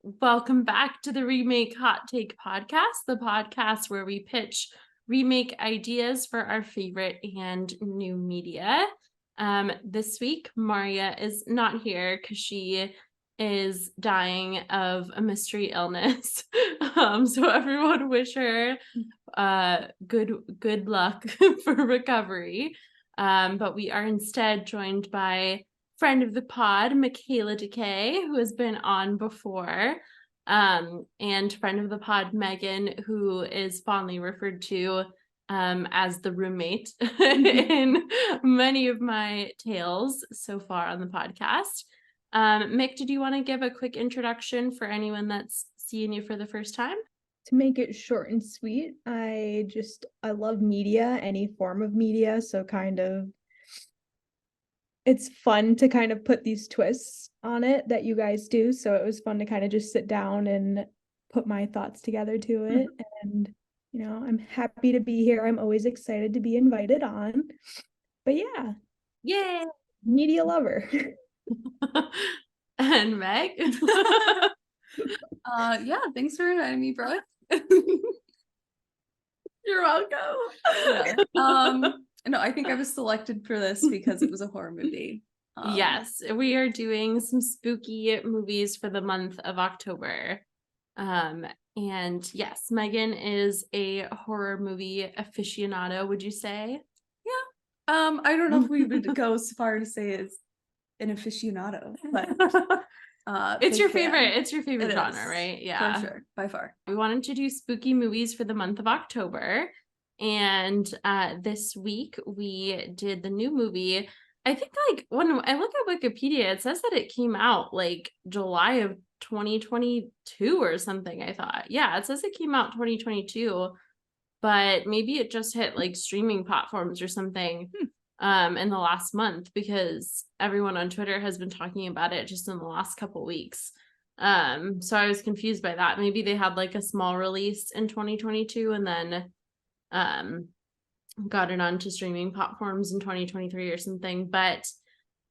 Welcome back to the Remake Hot Take podcast, the podcast where we pitch remake ideas for our favorite and new media. This week, Marriya is not here because she is dying of a mystery illness. So everyone wish her good luck for recovery. But we are instead joined by friend of the pod, McKaylah DeKay, who has been on before, and friend of the pod, Megan, who is fondly referred to as the roommate in many of my tales so far on the podcast. Mick, did you want to give a quick introduction for anyone that's seeing you for the first time? To make it short and sweet, I love media, any form of media, so it's fun to kind of put these twists on it that you guys do. So it was fun to kind of just sit down and put my thoughts together to it. And, I'm happy to be here. I'm always excited to be invited on. But yeah. Yay! Media lover. And Meg? Yeah, thanks for inviting me, Brooke. You're welcome. Yeah. No, I think I was selected for this because it was a horror movie. Yes, we are doing some spooky movies for the month of October. And yes, Megan is a horror movie aficionado, would you say? Yeah. I don't know if we would go so far to say it's an aficionado, but it's your favorite. It's your favorite it genre, is, right? Yeah, for sure, by far. We wanted to do spooky movies for the month of October, and this week we did the new movie. I think when I look at Wikipedia, it says that it came out July of 2022 or something. I thought, yeah, it says it came out 2022, but maybe it just hit streaming platforms or something in the last month, because everyone on Twitter has been talking about it just in the last couple weeks. So I was confused by that. Maybe they had a small release in 2022 and then got it onto streaming platforms in 2023 or something. But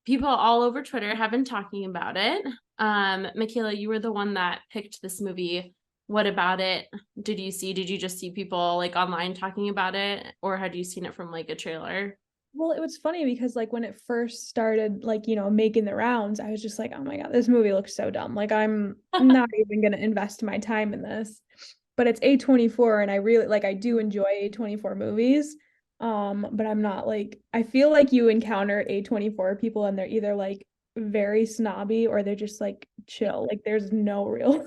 people all over Twitter have been talking about it. McKaylah, you were the one that picked this movie. What about it did you just see people online talking about it, or had you seen it from a trailer? Well, it was funny because when it first started, making the rounds, I was just like, oh my God, this movie looks so dumb. I'm not even going to invest my time in this. But it's A24 and I really I do enjoy A24 movies. But I'm not I feel like you encounter A24 people and they're either very snobby or they're just chill. There's no real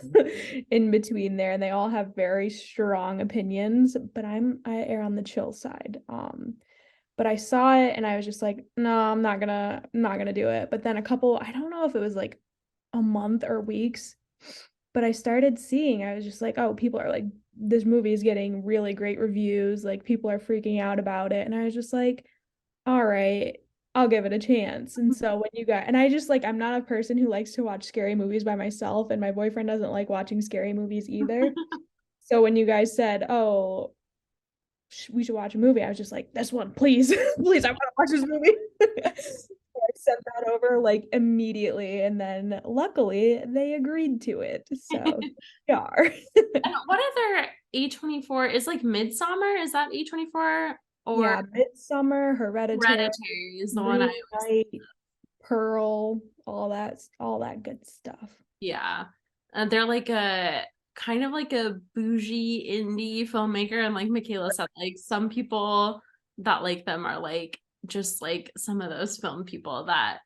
in between there, and they all have very strong opinions, but I err on the chill side. But I saw it and I was just like, no, I'm not gonna do it. But then I don't know if it was a month or weeks, but I started seeing, I was just like, oh, people are this movie is getting really great reviews. People are freaking out about it. And I was just like, all right, I'll give it a chance. And so when you got, and I just I'm not a person who likes to watch scary movies by myself. And my boyfriend doesn't like watching scary movies either. So when you guys said, oh, we should watch a movie, I was just like, this one, please, please, I want to watch this movie. So I sent that over immediately, and then luckily they agreed to it. So yeah. And what other A24 is Midsommar? Is that A24? Or yeah, Midsommar, Hereditary is the one I always Pearl, all that good stuff. Yeah. They're a kind of a bougie indie filmmaker, and McKaylah said, some people that like them are just some of those film people that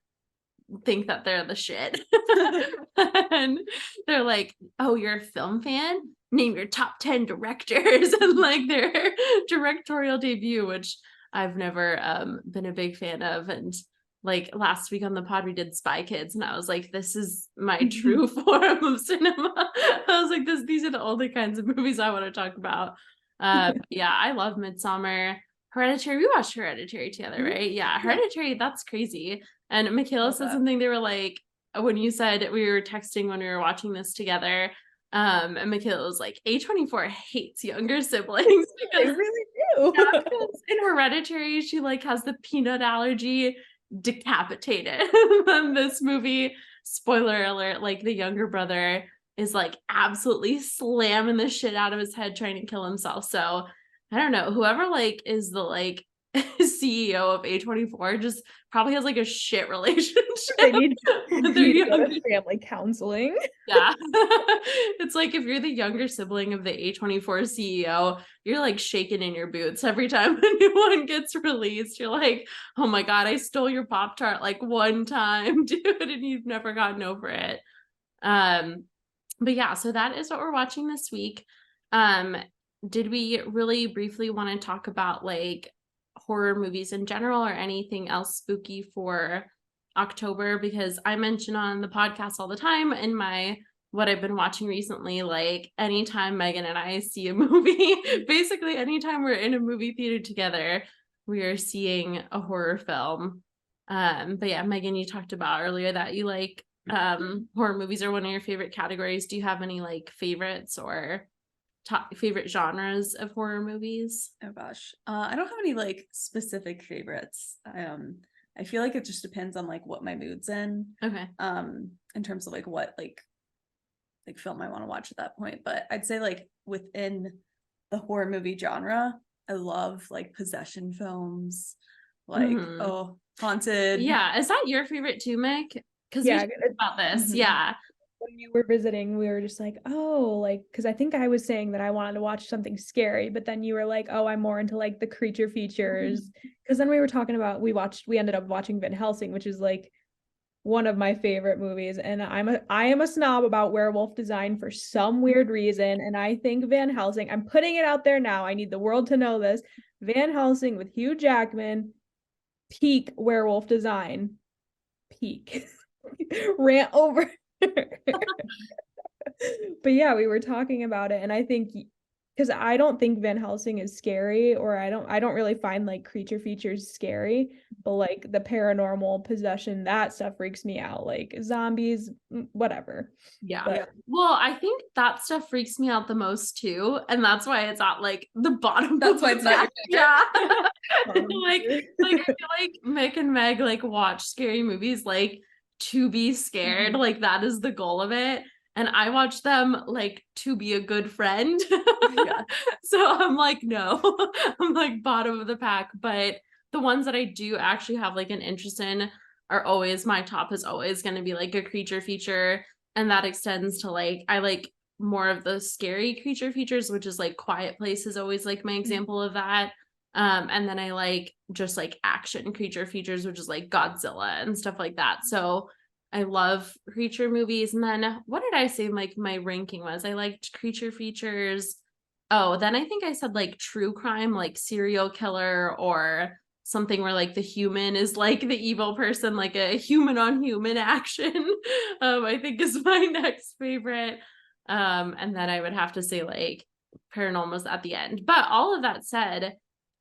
think that they're the shit. And they're like, oh, you're a film fan? Name your top 10 directors and their directorial debut, which I've never been a big fan of. And last week on the pod we did Spy Kids, and I was like, this is my true form of cinema. I was like, these are the only kinds of movies I want to talk about. Yeah, I love Midsommar. Hereditary, we watched Hereditary together, right? Yeah, Hereditary, that's crazy. And McKaylah said something, they were when you said, we were texting when we were watching this together, and McKaylah was like, A24 hates younger siblings. They really do. Yeah, in Hereditary, she has the peanut allergy decapitated. And this movie, spoiler alert, the younger brother is like absolutely slamming the shit out of his head trying to kill himself. So I don't know, whoever like is the like CEO of A24 just probably has like a shit relationship They need with their to go younger. to family counseling. Yeah. It's like if you're the younger sibling of the A24 CEO, you're like shaking in your boots every time a new one gets released. You're like, oh my God, I stole your Pop-Tart like one time, dude, and you've never gotten over it. But yeah, so that is what we're watching this week. Did we really briefly want to talk about like horror movies in general or anything else spooky for October? Because I mention on the podcast all the time in my what I've been watching recently, like anytime Megan and I see a movie, basically anytime we're in a movie theater together, we are seeing a horror film. But yeah, Megan, you talked about earlier that you like horror movies are one of your favorite categories. Do you have any like favorites or top favorite genres of horror movies? Oh gosh. I don't have any like specific favorites. I feel like it just depends on like what my mood's in. Okay. In terms of like what like film I want to watch at that point. But I'd say like within the horror movie genre, I love like possession films, like haunted. Yeah. Is that your favorite too, Mick? Because Yeah, we talked about this. Yeah. when you were visiting, we were just like, oh, like, because I think I was saying that I wanted to watch something scary, but then you were like, oh, I'm more into like the creature features. Because then we were talking about we ended up watching Van Helsing, which is like one of my favorite movies, and I am a snob about werewolf design for some weird reason, and I think Van Helsing, I'm putting it out there now, I need the world to know this, Van Helsing with Hugh Jackman, peak werewolf design, peak. Rant over. But yeah, we were talking about it, and I think because I don't think Van Helsing is scary, or I don't really find like creature features scary, but like the paranormal possession, that stuff freaks me out, like zombies, whatever. Yeah. But well, I think that stuff freaks me out the most too, and that's why it's at like the bottom. That's why it's not your yeah. like I feel like Mick and Meg like watch scary movies like to be scared, like that is the goal of it. And I watch them like to be a good friend. Yeah. So I'm like, no, I'm like bottom of the pack. But the ones that I do actually have like an interest in are always, my top is always going to be like a creature feature. And that extends to like, I like more of the scary creature features, which is like Quiet Place is always like my example of that. And then I like just like action creature features, which is like Godzilla and stuff like that. So I love creature movies. And then what did I say like my ranking was? I liked creature features. Oh, then I think I said like true crime, like serial killer or something where like the human is like the evil person, like a human on human action. I think is my next favorite. And then I would have to say like paranormal's at the end. But all of that said,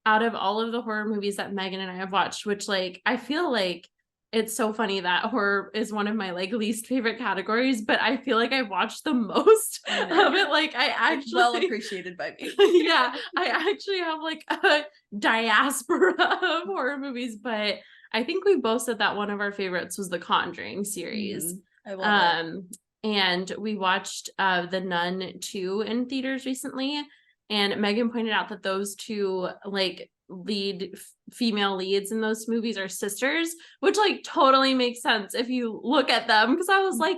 out of all of the horror movies that Megan and I have watched, which like I feel like it's so funny that horror is one of my like least favorite categories, but I feel like I watched the most of it. Like I actually It's well appreciated by me. yeah, I actually have like a diaspora of horror movies, but I think we both said that one of our favorites was the Conjuring series. I love it. And we watched The Nun 2 in theaters recently, and Megan pointed out that those two like female leads in those movies are sisters, which like totally makes sense if you look at them, because I was like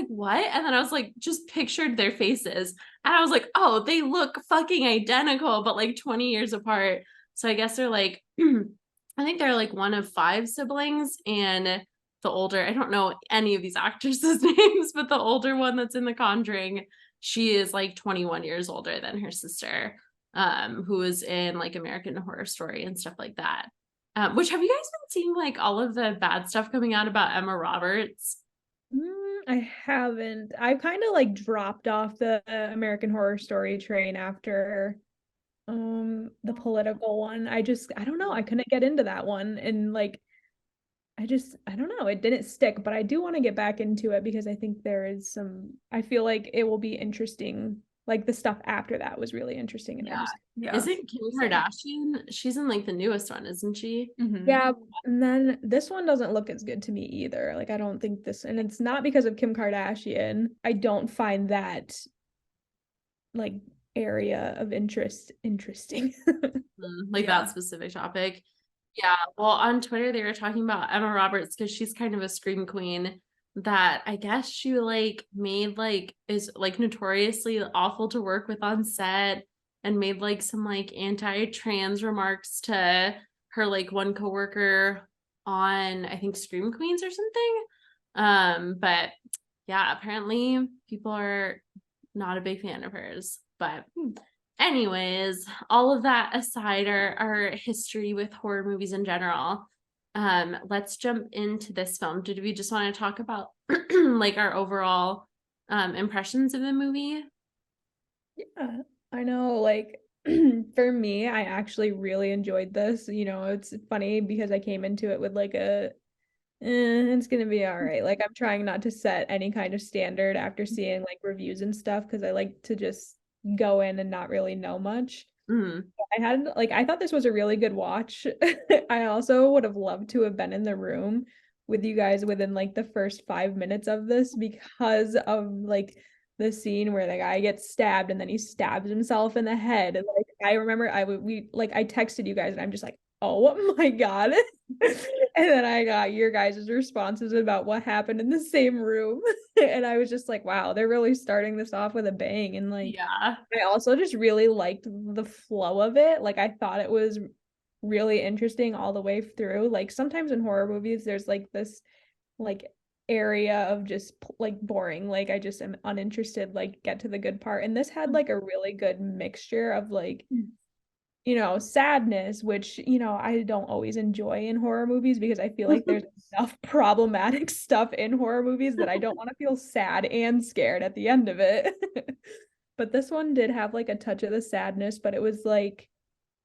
what, and then I was like just pictured their faces and I was like, oh, they look fucking identical but like 20 years apart. So I guess they're like I think they're like one of 5 siblings, and the older, I don't know any of these actresses names, but the older one that's in The Conjuring, she is like 21 years older than her sister, who is in like American Horror Story and stuff like that. Which, have you guys been seeing like all of the bad stuff coming out about Emma Roberts? I haven't. I've kind of like dropped off the American Horror Story train after the political one. I don't know. I couldn't get into that one, and like I don't know. It didn't stick, but I do want to get back into it because I think there is I feel like it will be interesting like the stuff after that was really interesting and Yeah. Yeah. Isn't Kim Kardashian? She's in like the newest one, isn't she? Mhm. Yeah, and then this one doesn't look as good to me either. Like I don't think this, and it's not because of Kim Kardashian. I don't find that like area of interest interesting. Like Yeah. that specific topic. Yeah. Well, on Twitter they were talking about Emma Roberts because she's kind of a scream queen that I guess she like made like is like notoriously awful to work with on set and made like some like anti-trans remarks to her like one coworker on I think Scream Queens or something. But yeah, apparently people are not a big fan of hers. But anyways, all of that aside, our history with horror movies in general, let's jump into this film. Did we just want to talk about like our overall impressions of the movie? Yeah, I know, like for me, I actually really enjoyed this. You know, it's funny because I came into it with like it's gonna be all right. Like I'm trying not to set any kind of standard after seeing like reviews and stuff because I like to just go in and not really know much. Mm. I thought this was a really good watch. I also would have loved to have been in the room with you guys within like the first 5 minutes of this because of like the scene where the guy gets stabbed and then he stabs himself in the head. And like I remember I texted you guys and I'm just like, oh my God. And then I got your guys' responses about what happened in the same room. And I was just like, wow, they're really starting this off with a bang. And like Yeah. I also just really liked the flow of it. Like I thought it was really interesting all the way through. Like sometimes in horror movies, there's like this like area of just like boring. Like I just am uninterested, like get to the good part. And this had like a really good mixture of like, you know, sadness, which, you know, I don't always enjoy in horror movies because I feel like there's enough problematic stuff in horror movies that I don't want to feel sad and scared at the end of it. But this one did have like a touch of the sadness, but it was like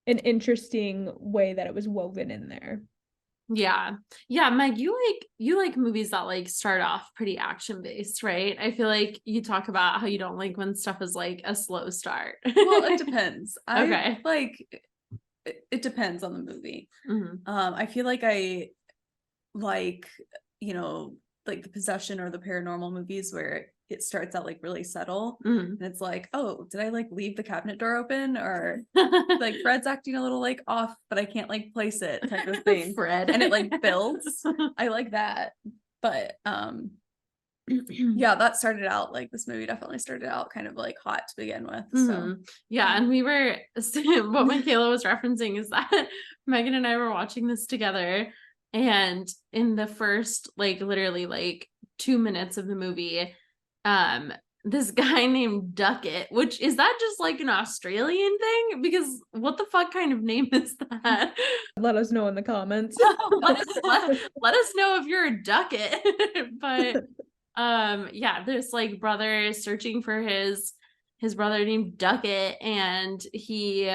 an interesting way that it was woven in there. Yeah. Yeah, Meg, you like movies that like start off pretty action based, right? I feel like you talk about how you don't like when stuff is like a slow start. Well, it depends. Okay. It depends on the movie. Mhm. I feel like I like, you know, like the possession or the paranormal movies where it starts out like really subtle Mhm. and it's like, oh, did I like leave the cabinet door open, or like Fred's acting a little like off but I can't like place it type of thing. Fred. And it like builds. I like that. But yeah, that started out like this movie definitely started out kind of like hot to begin with. So Yeah, and we were what McKaylah was referencing is that Megan and I were watching this together, and in the first like literally like 2 minutes of the movie, this guy named Duckett, which is that just like an Australian thing? Because what the fuck kind of name is that? Let us know in the comments. let us know if you're a Duckett. But yeah, this like brother is searching for his brother named Duckett, and he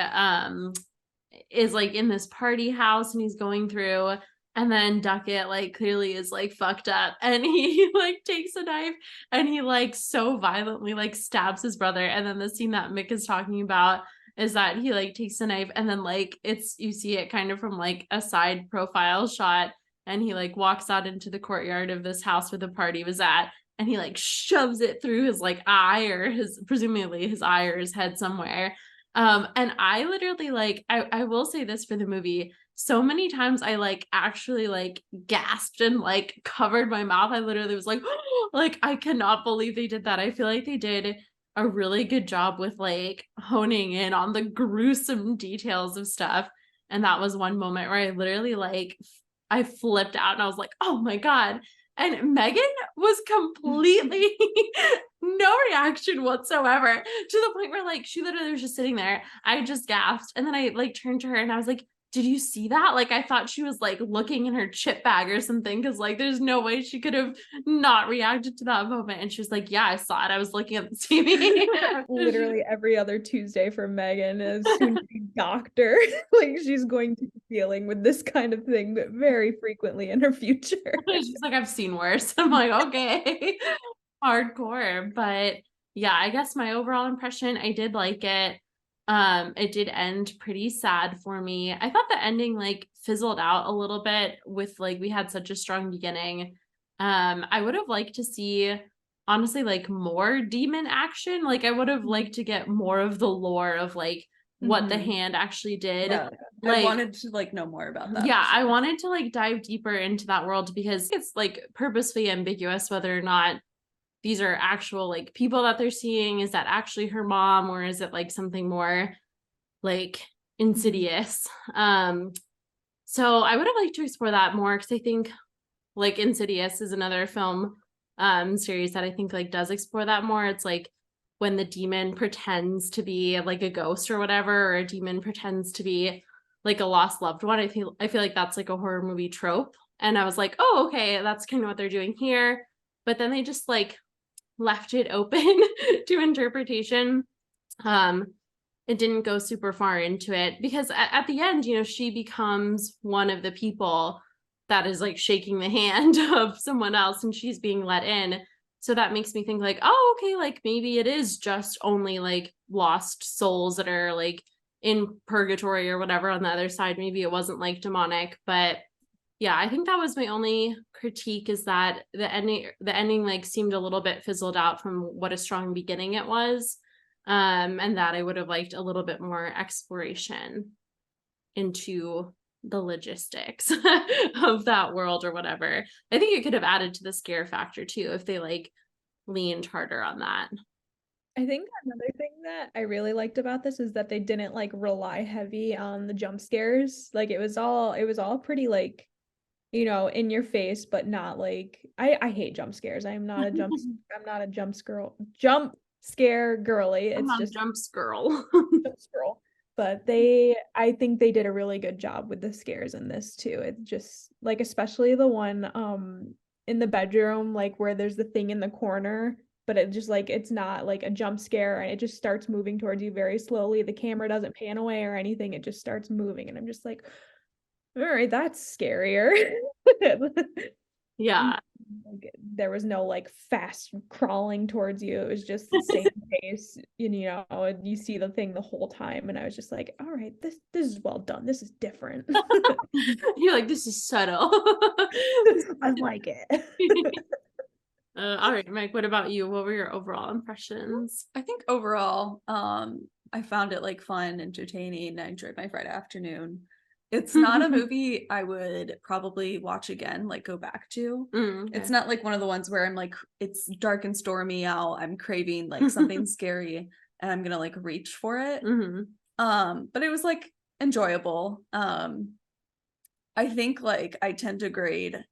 is like in this party house and he's going through, and then Duckett like clearly is like fucked up and he like takes a knife and he like so violently like stabs his brother. And then the scene that Mick is talking about is that he like takes a knife and then like it's you see it kind of from like a side profile shot, and he like walks out into the courtyard of this house where the party was at, and he like shoves it through his like eye or his presumably his eye or his head somewhere. And I literally like I will say this for the movie, so many times I like actually like gasped and like covered my mouth. I literally was like like I cannot believe they did that. I feel like they did a really good job with like honing in on the gruesome details of stuff. And that was one moment where I literally like I flipped out and I was like, oh my God. And Megan was completely no reaction whatsoever, to the point where like she literally was just sitting there. I just gasped. And then I like turned to her and I was like, did you see that? Like I thought she was like looking in her chip bag or something, because like there's no way she could have not reacted to that moment. And she was like, yeah, I saw it. I was looking at the TV. Literally every other Tuesday for Megan is soon to be doctor. Like she's going to be dealing with this kind of thing very frequently in her future. She's like, I've seen worse. I'm like, okay, hardcore. But yeah, I guess my overall impression, I did like it. It did end pretty sad for me. I thought the ending like fizzled out a little bit with like we had such a strong beginning. I would have liked to see honestly like more demon action. Like I would have liked to get more of the lore of like what the hand actually did. Yeah, Like I wanted to like know more about that. yeah, for I sure. wanted to like dive deeper into that world because it's like purposefully ambiguous whether or not these are actual like people that they're seeing. Is that actually her mom, or is it like something more like insidious? So I would have liked to explore that more because I think like Insidious is another film series that I think like does explore that more. It's like when the demon pretends to be like a ghost or whatever, or a demon pretends to be like a lost loved one. I feel like that's like a horror movie trope. And I was like, oh, okay, that's kind of what they're doing here. But then they just like left it open to interpretation. Um, it didn't go super far into it because at the end, you know, she becomes one of the people that is like shaking the hand of someone else and she's being let in. So that makes me think like, oh, okay, like maybe it is just only like lost souls that are like in purgatory or whatever on the other side. Maybe it wasn't like demonic, but yeah, I think that was my only critique is that the ending like seemed a little bit fizzled out from what a strong beginning it was. And that I would have liked a little bit more exploration into the logistics of that world or whatever. I think it could have added to the scare factor too if they like leaned harder on that. I think another thing that I really liked about this is that they didn't like rely heavy on the jump scares. Like it was all pretty like, you know, in your face, but not like I hate jump scares. I'm not a jump scare girly. I'm It's a just jumps girl. jump scroll. But I think they did a really good job with the scares in this too. It just like especially the one in the bedroom, like where there's the thing in the corner, but it just like it's not like a jump scare and it just starts moving towards you very slowly. The camera doesn't pan away or anything, it just starts moving, and I'm just like, all right, that's scarier. Yeah. Like, there was no like fast crawling towards you. It was just the same pace, and you know, and you see the thing the whole time. And I was just like, all right, this is well done. This is different. You're like, this is subtle. I like it. All right, Mike, what about you? What were your overall impressions? I think overall, I found it like fun, entertaining. I enjoyed my Friday afternoon. It's not a movie I would probably watch again, like go back to. Okay. It's not like one of the ones where I'm like, it's dark and stormy out. I'm craving like something scary and I'm gonna like reach for it. But it was like enjoyable. I think like I tend to grade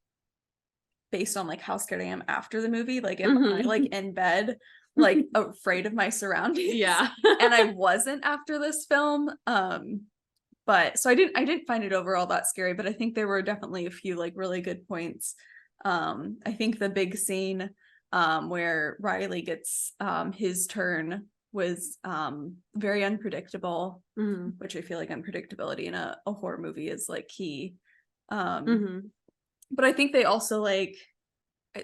based on like how scared I am after the movie. Like if I like in bed, like afraid of my surroundings. Yeah. And I wasn't after this film. But so I didn't find it overall that scary, but I think there were definitely a few like really good points. I think the big scene where Riley gets his turn was very unpredictable, which I feel like unpredictability in a horror movie is like key. But I think they also like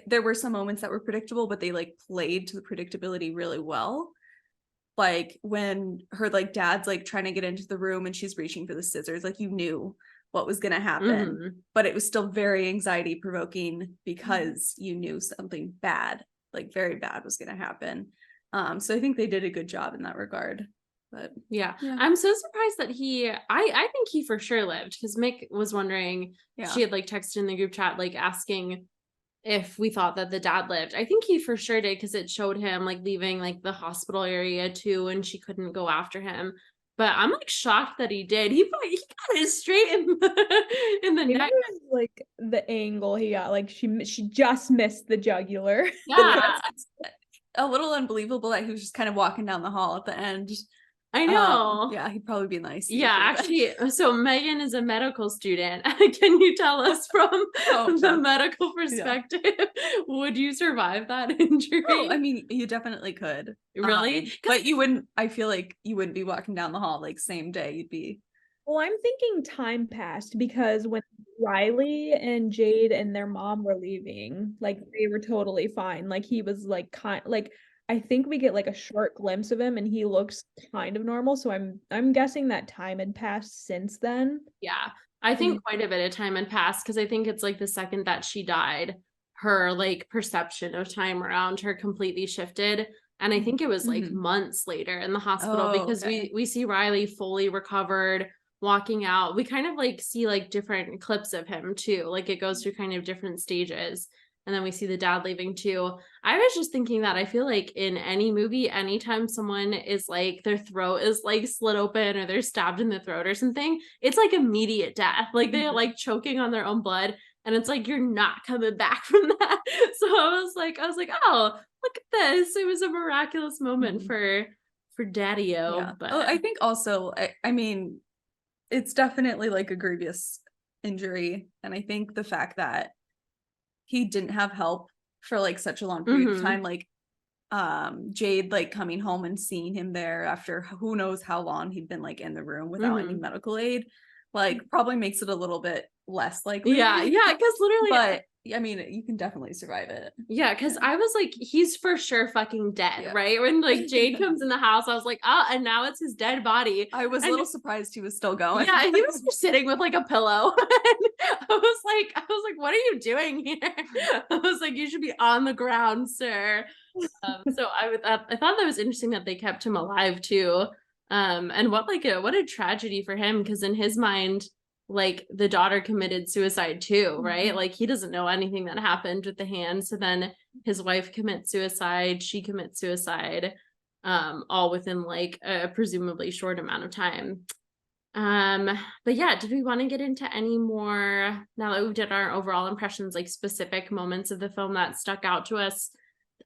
there were some moments that were predictable, but they like played to the predictability really well. Like when her like dad's like trying to get into the room and she's reaching for the scissors, like you knew what was going to happen, but it was still very anxiety provoking because you knew something bad, like very bad, was going to happen. So I think they did a good job in that regard. But yeah. I'm so surprised that I think he for sure lived, because Mick was wondering, she had like texted in the group chat like asking if we thought that the dad lived. I think he for sure did, because it showed him like leaving like the hospital area too, and she couldn't go after him. But I'm like shocked that he did. He got it straight in the neck. It was like the angle he got, like she just missed the jugular. Yeah. It's a little unbelievable that he was just kind of walking down the hall at the end. I know. Yeah, he'd probably be nice. Yeah, actually, so Megan is a medical student. Can you tell us from the medical perspective, would you survive that injury? Oh, I mean, you definitely could. Really? But you wouldn't, I feel like you wouldn't be walking down the hall like same day. You'd be. Well, I'm thinking time passed, because when Riley and Jade and their mom were leaving, like they were totally fine. Like he was like I think we get like a short glimpse of him and he looks kind of normal. So I'm guessing that time had passed since then. Yeah. I think Mhm. quite a bit of time had passed because I think it's like the second that she died, her like perception of time around her completely shifted. And I think it was like Mhm. months later in the hospital Oh, because okay. we see Riley fully recovered, walking out. We kind of like see like different clips of him too. Like it goes through kind of different stages. And then we see the dad leaving too. I was just thinking that I feel like in any movie, anytime someone is like their throat is like slit open or they're stabbed in the throat or something, it's like immediate death. Like they're Mhm. like choking on their own blood. And it's like you're not coming back from that. So I was like, oh, look at this. It was a miraculous moment Mhm. for Yeah. Daddy-O. Oh, But I think also, I mean, it's definitely like a grievous injury. And I think the fact that he didn't have help for like such a long period of time, mhm. like Jade like coming home and seeing him there after who knows how long he'd been like in the room without any Mhm. medical aid, like probably makes it a little bit less Yeah, likely. yeah, because literally But I mean, you can definitely survive it. yeah, because Yeah. I was like, he's for sure fucking dead, Yeah. right? When like Jade comes in the house, I was like, oh, and now it's his dead body. I was a And little surprised he was still going. yeah, he was just sitting with like a pillow. And I was like, what are you doing here? I was like, you should be on the ground, sir. So I thought that was interesting that they kept him alive too. And what a tragedy for him because in his mind, like the daughter committed suicide too, right? Mhm. Like he doesn't know anything that happened with the hand. So then his wife commits suicide, she commits suicide, all within like a presumably short amount of time. But yeah, did we want to get into any more now that we did our overall impressions, like specific moments of the film that stuck out to us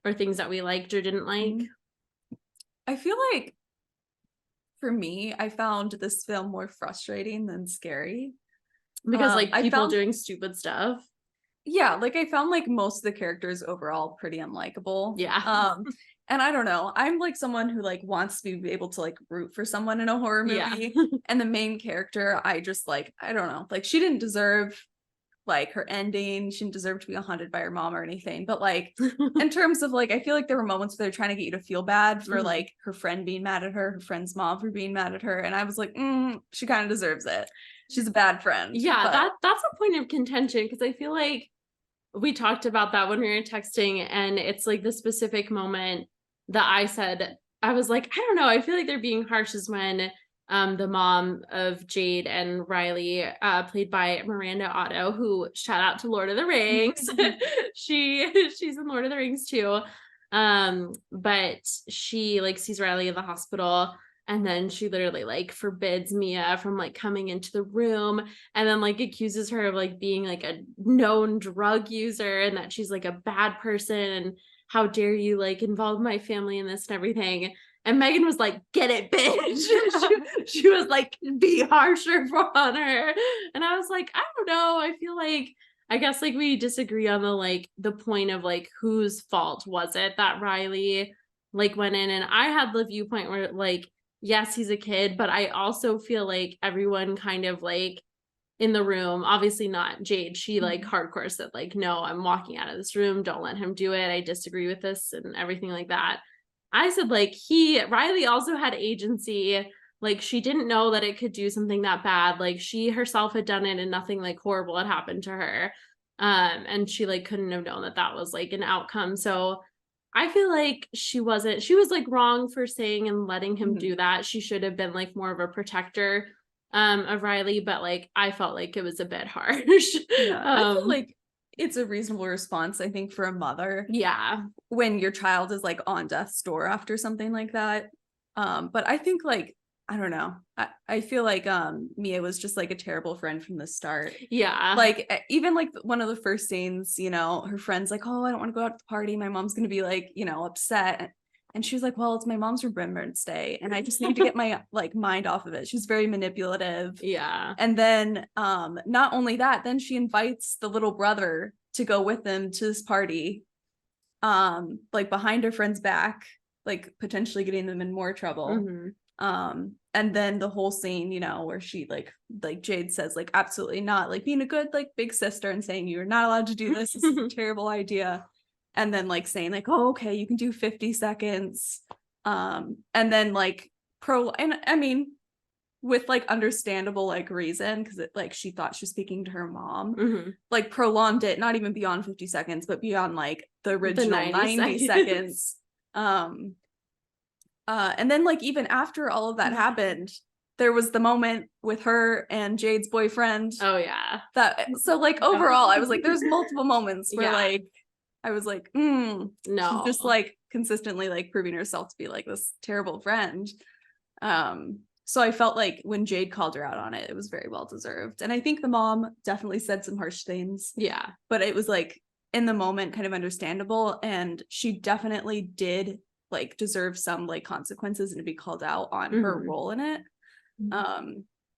or things that we liked or didn't like? Mhm. I feel like for me, I found this film more frustrating than scary. Because like I people found doing stupid stuff. Yeah, like I found like most of the characters overall pretty unlikable. Yeah. And I don't know, I'm like someone who like wants to be able to like root for someone in a horror Yeah. movie. And the main character, I just like, I don't know, like she didn't deserve like her ending. She didn't deserve to be haunted by her mom or anything. But like in terms of like, I feel like there were moments where they're trying to get you to feel bad for Mhm. like her friend being mad at her friend's mom for being mad at her. And I was like, she kind of deserves it. She's a bad friend. Yeah, But that's a point of contention because I feel like we talked about that when we were texting, and it's like the specific moment that I said, I was like, I don't know, I feel like they're being harsh is when the mom of Jade and Riley, played by Miranda Otto, who shout out to Lord of the Rings. She's in Lord of the Rings too. But she like sees Riley in the hospital and then she literally like forbids Mia from like coming into the room and then like accuses her of like being like a known drug user and that she's like a bad person and how dare you like involve my family in this and everything. And Megan was like, get it, bitch. she was like, be harsher on her. And I was like, I don't know. I feel like I guess like we disagree on the point of like whose fault was it that Riley like went in. And I had the viewpoint where like, yes, he's a kid, but I also feel like everyone kind of like in the room, obviously not Jade, she like hardcore said like, no, I'm walking out of this room, don't let him do it, I disagree with this and everything like that. I said like Riley also had agency, like she didn't know that it could do something that bad, like she herself had done it and nothing like horrible had happened to her, and she like couldn't have known that that was like an outcome. So I feel like she was like wrong for saying and letting him do that. She should have been like more of a protector of Riley, but like I felt like it was a bit harsh. yeah, I feel like it's a reasonable response, I think, for a mother Yeah. when your child is like on death's door after something like that. But I think like, I don't know. I feel like Mia was just like a terrible friend from the start. Yeah. Like even like one of the first scenes, you know, her friend's like, oh, I don't want to go out to the party. My mom's gonna be like, you know, upset. And she was like, well, it's my mom's Remembrance Day, and I just need to get my like mind off of it. She's very manipulative. Yeah. And then not only that, then she invites the little brother to go with them to this party, like behind her friend's back, like potentially getting them in more trouble. Mhm. And then the whole scene, you know, where she like Jade says like, absolutely not, like being a good like big sister and saying you're not allowed to do this, this is a terrible idea. and then like saying like, oh, okay, you can do 50 seconds. And then like and I mean, with like understandable like reason, because it like she thought she was speaking to her mom, like prolonged it not even beyond 50 seconds but beyond like the original 90 seconds. And then like even after all of that happened, there was the moment with her and Jade's boyfriend. Oh yeah. That so like overall I was like, there's multiple moments where like I was like, no, she's just like consistently like proving herself to be like this terrible friend. So I felt like when Jade called her out on it, it was very well deserved. And I think the mom definitely said some harsh things. Yeah. But it was like in the moment kind of understandable. And she definitely did like deserve some like consequences and to be called out on her role in it.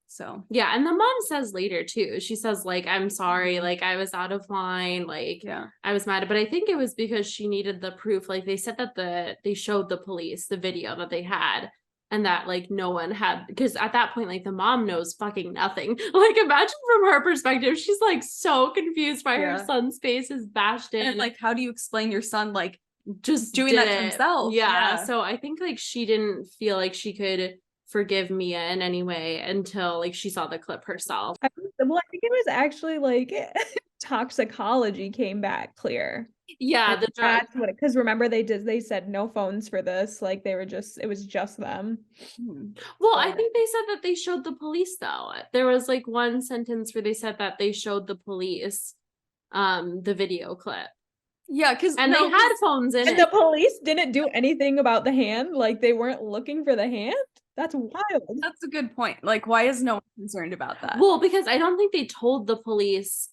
So yeah, and the mom says later too, she says like, I'm sorry, like I was out of line, like I was mad, but I think it was because she needed the proof. Like they said that they showed the police the video that they had, and that like no one had, because at that point like the mom knows fucking nothing. Like imagine from her perspective, she's like so confused by her son's face is bashed in, and like how do you explain your son like just doing that to himself? So I think like she didn't feel like she could forgive Mia in any way until like she saw the clip herself. I think it was actually like toxicology came back clear. Yeah, the drug. That's what, because remember they said no phones for this, like they were just, it was just them. Well, I think they said that they showed the police though. There was like one sentence where they said that they showed the police the video clip. Yeah, because they had phones in it. And the police didn't do anything about the hand, like they weren't looking for the hand. That's wild. That's a good point. Like, why is no one concerned about that? Well, because I don't think they told the police.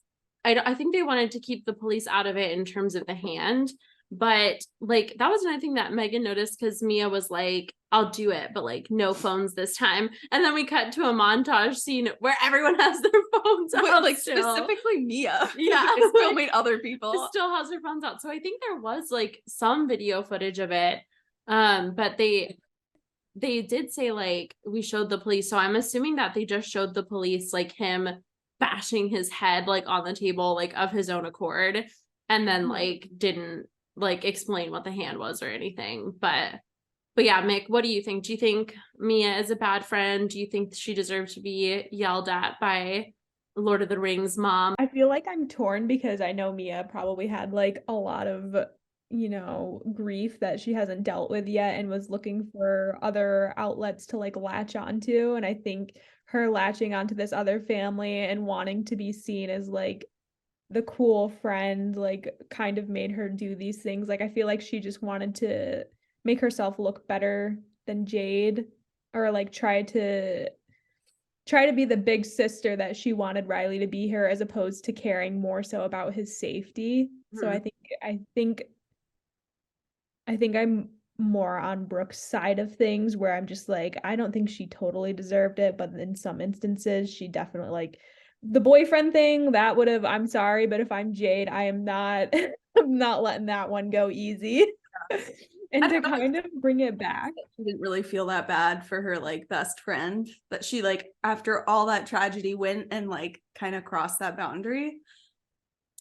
I think they wanted to keep the police out of it in terms of the hand. But like that was another thing that Megan noticed, because Mia was like, I'll do it, but like no phones this time. And then we cut to a montage scene where everyone has their phones out. Like still. Specifically Mia. Yeah. It's filming other people. It still has their phones out. So I think there was like some video footage of it. But they did say like we showed the police, so I'm assuming that they just showed the police like him bashing his head like on the table like of his own accord, and then like didn't like explain what the hand was or anything. But yeah, Mick, what do you think? Do you think Mia is a bad friend? Do you think she deserves to be yelled at by Lord of the Rings mom? I feel like I'm torn, because I know Mia probably had like a lot of grief that she hasn't dealt with yet and was looking for other outlets to like latch onto. And I think her latching onto this other family and wanting to be seen as like the cool friend like kind of made her do these things. Like I feel like she just wanted to make herself look better than Jade, or like try to be the big sister that she wanted Riley to be her, as opposed to caring more so about his safety. So I think I'm more on Brooke's side of things, where I'm just like, I don't think she totally deserved it, but in some instances she definitely, like the boyfriend thing, that would have, I'm sorry, but if I'm Jade, I am not I'm not letting that one go easy. And to kind of bring it back, she didn't really feel that bad for her like best friend, that she like after all that tragedy went and like kind of crossed that boundary.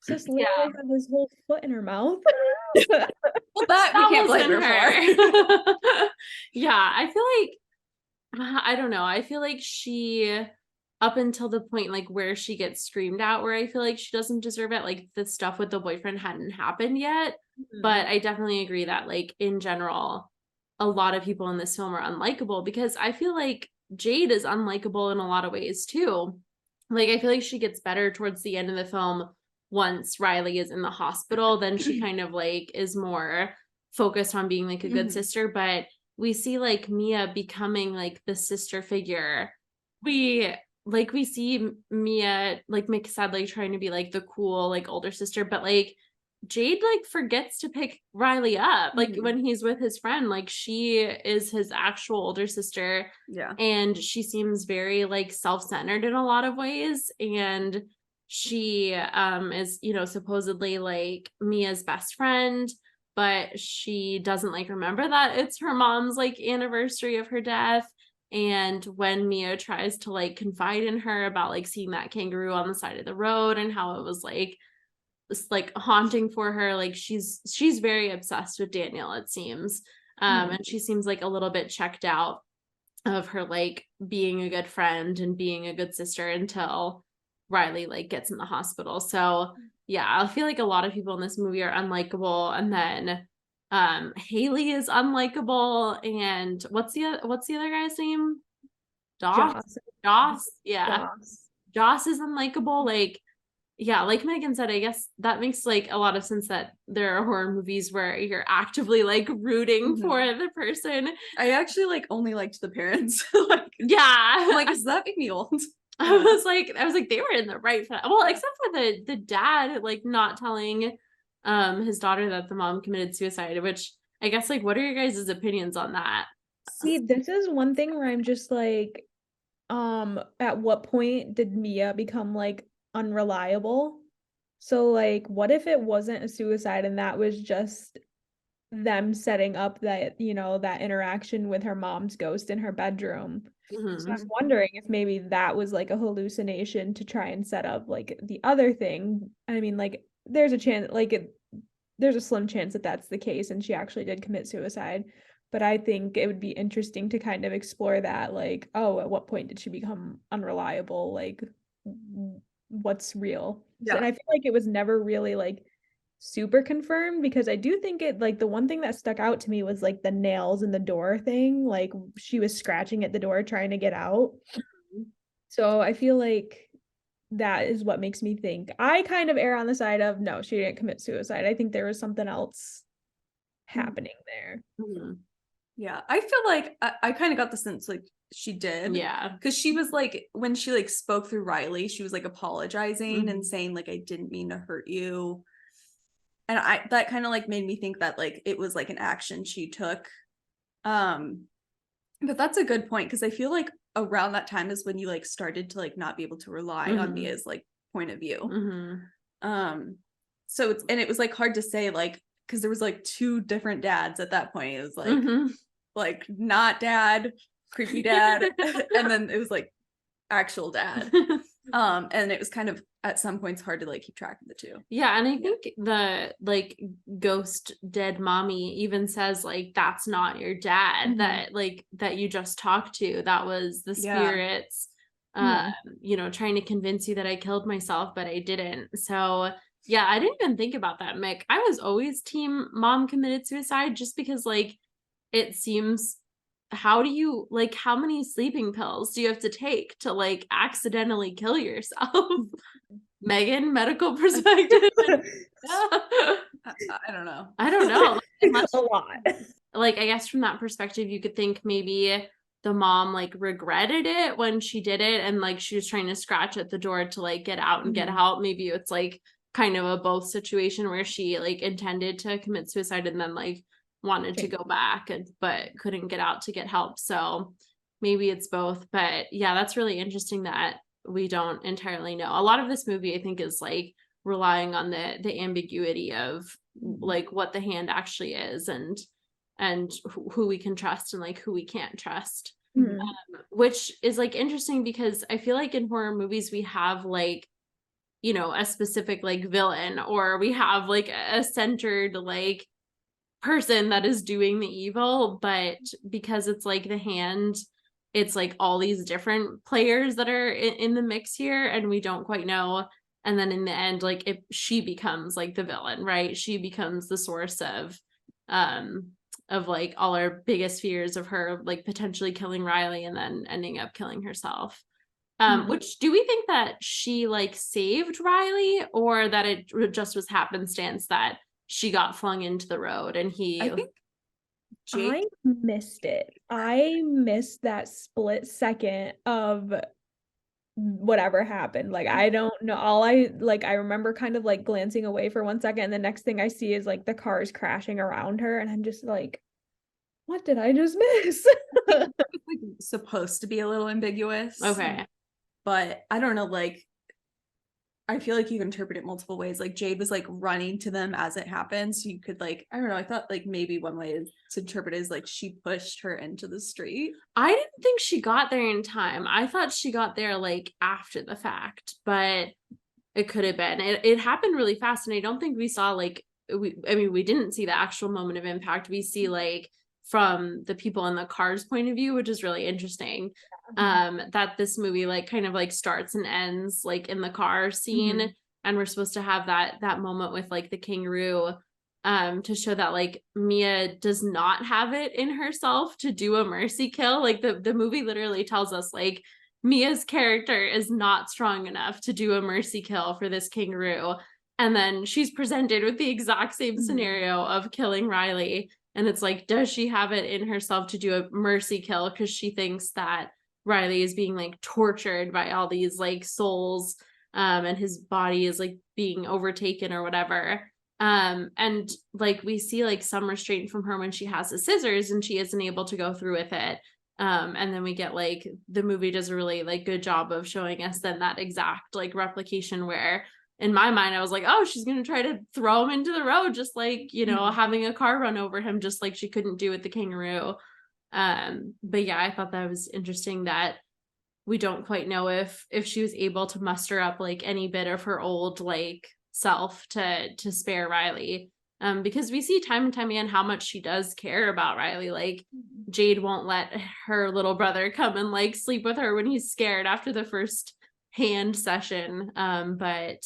Just literally had his whole foot in her mouth. Well, that we can't blame her for. Yeah, I feel like I don't know. I feel like she, up until the point like where she gets screamed at, where I feel like she doesn't deserve it, like the stuff with the boyfriend hadn't happened yet. But I definitely agree that like in general, a lot of people in this film are unlikable, because I feel like Jade is unlikable in a lot of ways too. Like I feel like she gets better towards the end of the film once Riley is in the hospital. Then she kind of like is more focused on being like a good sister. But we see like Mia becoming like the sister figure. We see Mia, like Mick said, like trying to be like the cool like older sister, but like Jade like forgets to pick Riley up like when he's with his friend. Like she is his actual older sister, and she seems very like self-centered in a lot of ways, and she is supposedly like Mia's best friend, but she doesn't like remember that it's her mom's like anniversary of her death. And when Mia tries to like confide in her about like seeing that kangaroo on the side of the road and how it was like like haunting for her. Like she's very obsessed with Daniel, it seems. And she seems like a little bit checked out of her like being a good friend and being a good sister until Riley like gets in the hospital. So yeah, I feel like a lot of people in this movie are unlikable, and then Haley is unlikable, and what's the other guy's name? Joss. Yeah. Joss is unlikable. Like, yeah, like Megan said, I guess that makes like a lot of sense that there are horror movies where you're actively like rooting for the person. I actually like only liked the parents. Like, yeah. like, does that make me old? I was like, they were in the right for that. Well, except for the dad like not telling his daughter that the mom committed suicide, which I guess like what are your guys' opinions on that? See, this is one thing where I'm just like, at what point did Mia become like unreliable? So like what if it wasn't a suicide and that was just them setting up that, you know, that interaction with her mom's ghost in her bedroom? So I'm wondering if maybe that was like a hallucination to try and set up like the other thing. I mean, like there's a chance, there's a slim chance that that's the case and she actually did commit suicide. But I think it would be interesting to kind of explore that, like, oh, at what point did she become unreliable? Like, what's real? Yeah. And I feel like it was never really like super confirmed, because I do think it, like, the one thing that stuck out to me was like the nails in the door thing. Like she was scratching at the door trying to get out. So I feel like that is what makes me think. I kind of err on the side of no, she didn't commit suicide. I think there was something else happening there. Yeah, I feel like I kind of got the sense like she did. Yeah. Because she was like, when she like spoke through Riley, she was like apologizing and saying like, I didn't mean to hurt you. And that kind of like made me think that like it was like an action she took. But that's a good point, because I feel like around that time is when you like started to like not be able to rely on Mia's like point of view. So it was like hard to say, like, because there was like two different dads at that point. It was like like not dad, creepy dad, and then it was like actual dad. And it was kind of at some points hard to like keep track of the two. Yeah, and I think the like ghost dead mommy even says like that's not your dad, that like that you just talked to, that was the spirits you know, trying to convince you that I killed myself, but I didn't. So yeah, I didn't even think about that, Mick. I was always team mom committed suicide, just because like it seems, how do you like, how many sleeping pills do you have to take to like accidentally kill yourself? Megan, medical perspective. I don't know. I don't know. A lot. Like, I guess from that perspective, you could think maybe the mom like regretted it when she did it, and like she was trying to scratch at the door to like get out and get help. Maybe it's like kind of a both situation where she like intended to commit suicide and then like wanted to go back but couldn't get out to get help. So maybe it's both. But yeah, that's really interesting that we don't entirely know. A lot of this movie I think is like relying on the ambiguity of like what the hand actually is, and who we can trust and like who we can't trust. Which is like interesting, because I feel like in horror movies we have like, you know, a specific like villain, or we have like a centered like person that is doing the evil, but because it's like the hand, it's like all these different players that are in the mix here, and we don't quite know. And then in the end, like she becomes like the villain, right? She becomes the source of like all our biggest fears of her like potentially killing Riley and then ending up killing herself. Which, do we think that she like saved Riley, or that it just was happenstance that she got flung into the road and he... I think I missed it. I missed that split second of whatever happened. Like, I don't know. I remember kind of like glancing away for 1 second, and the next thing I see is like the cars crashing around her, and I'm just like, what did I just miss? It's like supposed to be a little ambiguous. Okay. But I don't know, like, I feel like you can interpret it multiple ways. Like, Jade was like running to them as it happened, so you could like, I don't know, I thought like maybe one way to interpret it is like she pushed her into the street. I didn't think she got there in time. I thought she got there like after the fact, but it could have been. It happened really fast, and I don't think we saw like we didn't see the actual moment of impact. We see like from the people in the car's point of view, which is really interesting. That this movie like kind of like starts and ends like in the car scene, and we're supposed to have that moment with like the kangaroo to show that like Mia does not have it in herself to do a mercy kill. Like the movie literally tells us like Mia's character is not strong enough to do a mercy kill for this kangaroo. And then she's presented with the exact same scenario of killing Riley. And it's like, does she have it in herself to do a mercy kill? Because she thinks that Riley is being like tortured by all these like souls, and his body is like being overtaken or whatever. And like we see like some restraint from her when she has the scissors and she isn't able to go through with it. And then we get like the movie does a really like good job of showing us then that exact like replication where in my mind I was like, oh, she's gonna try to throw him into the road, just like, you know, having a car run over him, just like she couldn't do with the kangaroo. But yeah, I thought that was interesting that we don't quite know if she was able to muster up like any bit of her old like self to spare Riley. Because we see time and time again how much she does care about Riley. Like Jade won't let her little brother come and like sleep with her when he's scared after the first hand session. But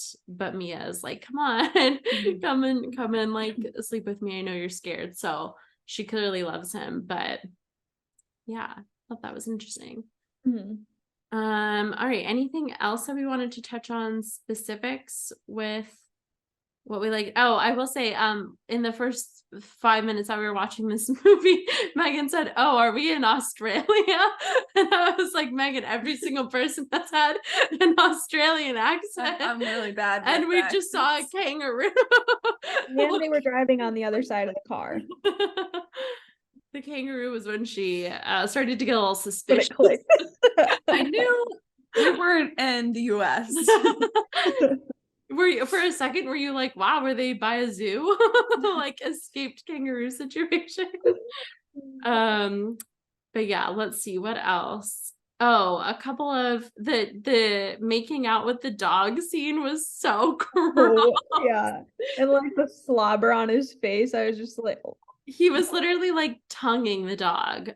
Mia is like, come on, come and like sleep with me. I know you're scared. So she clearly loves him. But yeah, I thought that was interesting. All right, anything else that we wanted to touch on specifics with what we like? Oh, I will say, in the first 5 minutes that we were watching this movie, Megan said, oh, are we in Australia? And I was like, Megan, every single person that's had an Australian accent. I'm really bad. And we just saw a kangaroo. And they were driving on the other side of the car. The kangaroo was when she started to get a little suspicious. I knew we weren't in the US. Were you, for a second, were you like, wow, were they by a zoo? Like escaped kangaroo situation. But yeah, let's see what else. Oh, a couple of the making out with the dog scene was so gross. Yeah. And like the slobber on his face, I was just like, he was literally like tonguing the dog,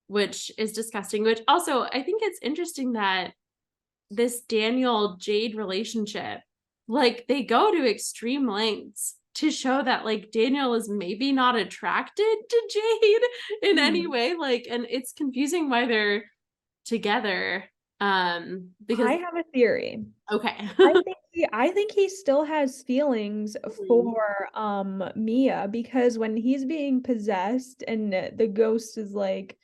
which is disgusting. Which also, I think it's interesting that this Daniel Jade relationship, like they go to extreme lengths to show that like Daniel is maybe not attracted to Jade in any way. Like, and it's confusing why they're together. Because I have a theory. Okay. I think he still has feelings for Mia, because when he's being possessed and the ghost is like,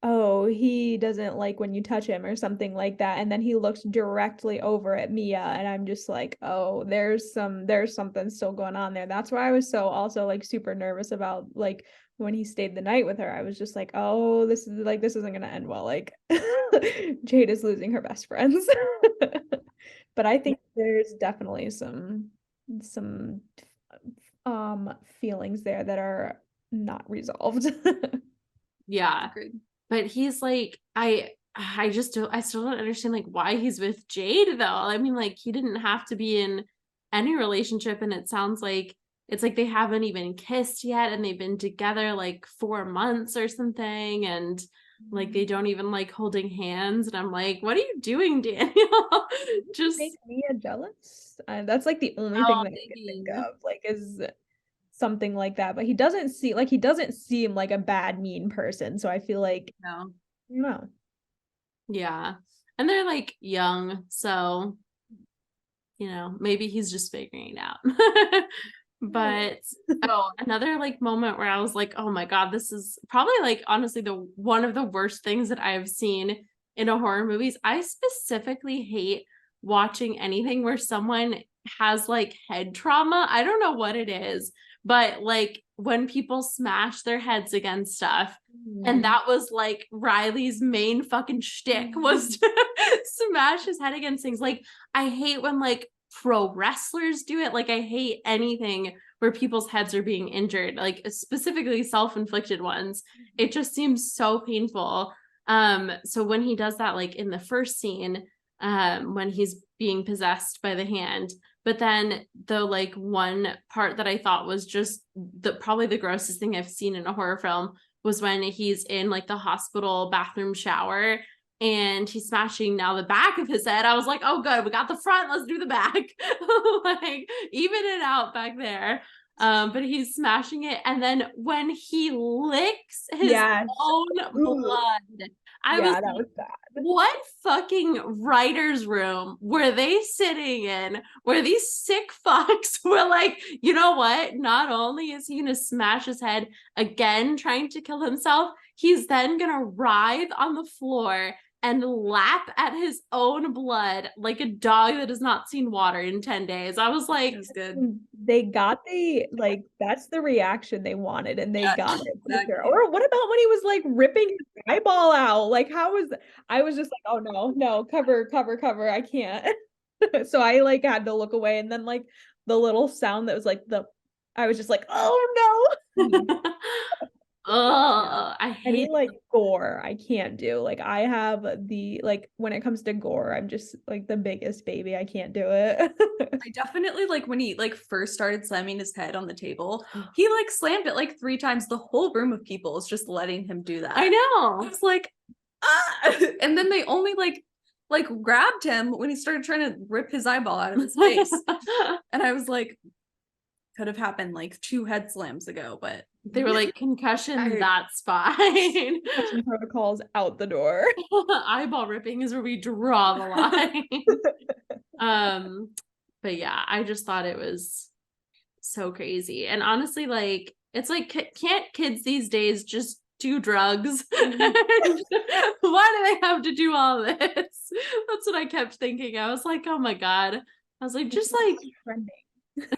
oh, he doesn't like when you touch him or something like that, and then he looks directly over at Mia, and I'm just like, oh, there's something still going on there. That's why I was so also like super nervous about like when he stayed the night with her. I was just like, oh, this isn't gonna end well. Like Jade is losing her best friends. But I think there's definitely some feelings there that are not resolved. Yeah. But he's like, I still don't understand like why he's with Jade though. I mean, like he didn't have to be in any relationship, and it sounds like it's like they haven't even kissed yet, and they've been together like 4 months or something, and like they don't even like holding hands, and I'm like, what are you doing, Daniel? Just make Mia jealous. That's like the only thing that I can think of, like, is something like that. But he doesn't seem like a bad, mean person. So I feel like no. Yeah. And they're like young, so you know, maybe he's just figuring it out. But another like moment where I was like, oh my God, this is probably like honestly the one of the worst things that I've seen in a horror movies. I specifically hate watching anything where someone has like head trauma. I don't know what it is, but like when people smash their heads against stuff, and that was like Riley's main fucking shtick was to smash his head against things. Like I hate when like pro wrestlers do it. Like I hate anything where people's heads are being injured, like specifically self-inflicted ones. It just seems so painful. So when he does that, like in the first scene, when he's being possessed by the hand. But then the like one part that I thought was just probably the grossest thing I've seen in a horror film was when he's in like the hospital bathroom shower and he's smashing now the back of his head. I was like, oh good, we got the front, let's do the back. Like even it out back there. But he's smashing it, and then when he licks his own blood, that was bad. What fucking writer's room were they sitting in where these sick fucks were like, you know what? Not only is he gonna smash his head again trying to kill himself, he's then gonna writhe on the floor and lap at his own blood like a dog that has not seen water in 10 days. I was like, That's good. They got like that's the reaction they wanted, and they got it. Exactly. Or what about when he was like ripping his eyeball out? Like how was I was just like, oh no, cover, I can't. So I like had to look away, and then like the little sound that was like I was just like, oh no. Oh, I hate like gore. I can't do like I have like when it comes to gore, I'm just like the biggest baby. I can't do it. I definitely like when he like first started slamming his head on the table, he like slammed it like 3 times. The whole room of people is just letting him do that. I know. I was like, ah! And then they only like grabbed him when he started trying to rip his eyeball out of his face. And I was like, could have happened like 2 head slams ago, but they were like, concussion, that's fine. Concussion protocols out the door. Eyeball ripping is where we draw the line. But yeah, I just thought it was so crazy. And honestly, like, it's like, can't kids these days just do drugs? Why do they have to do all this? That's what I kept thinking. I was like, oh my God. I was like, just like trending.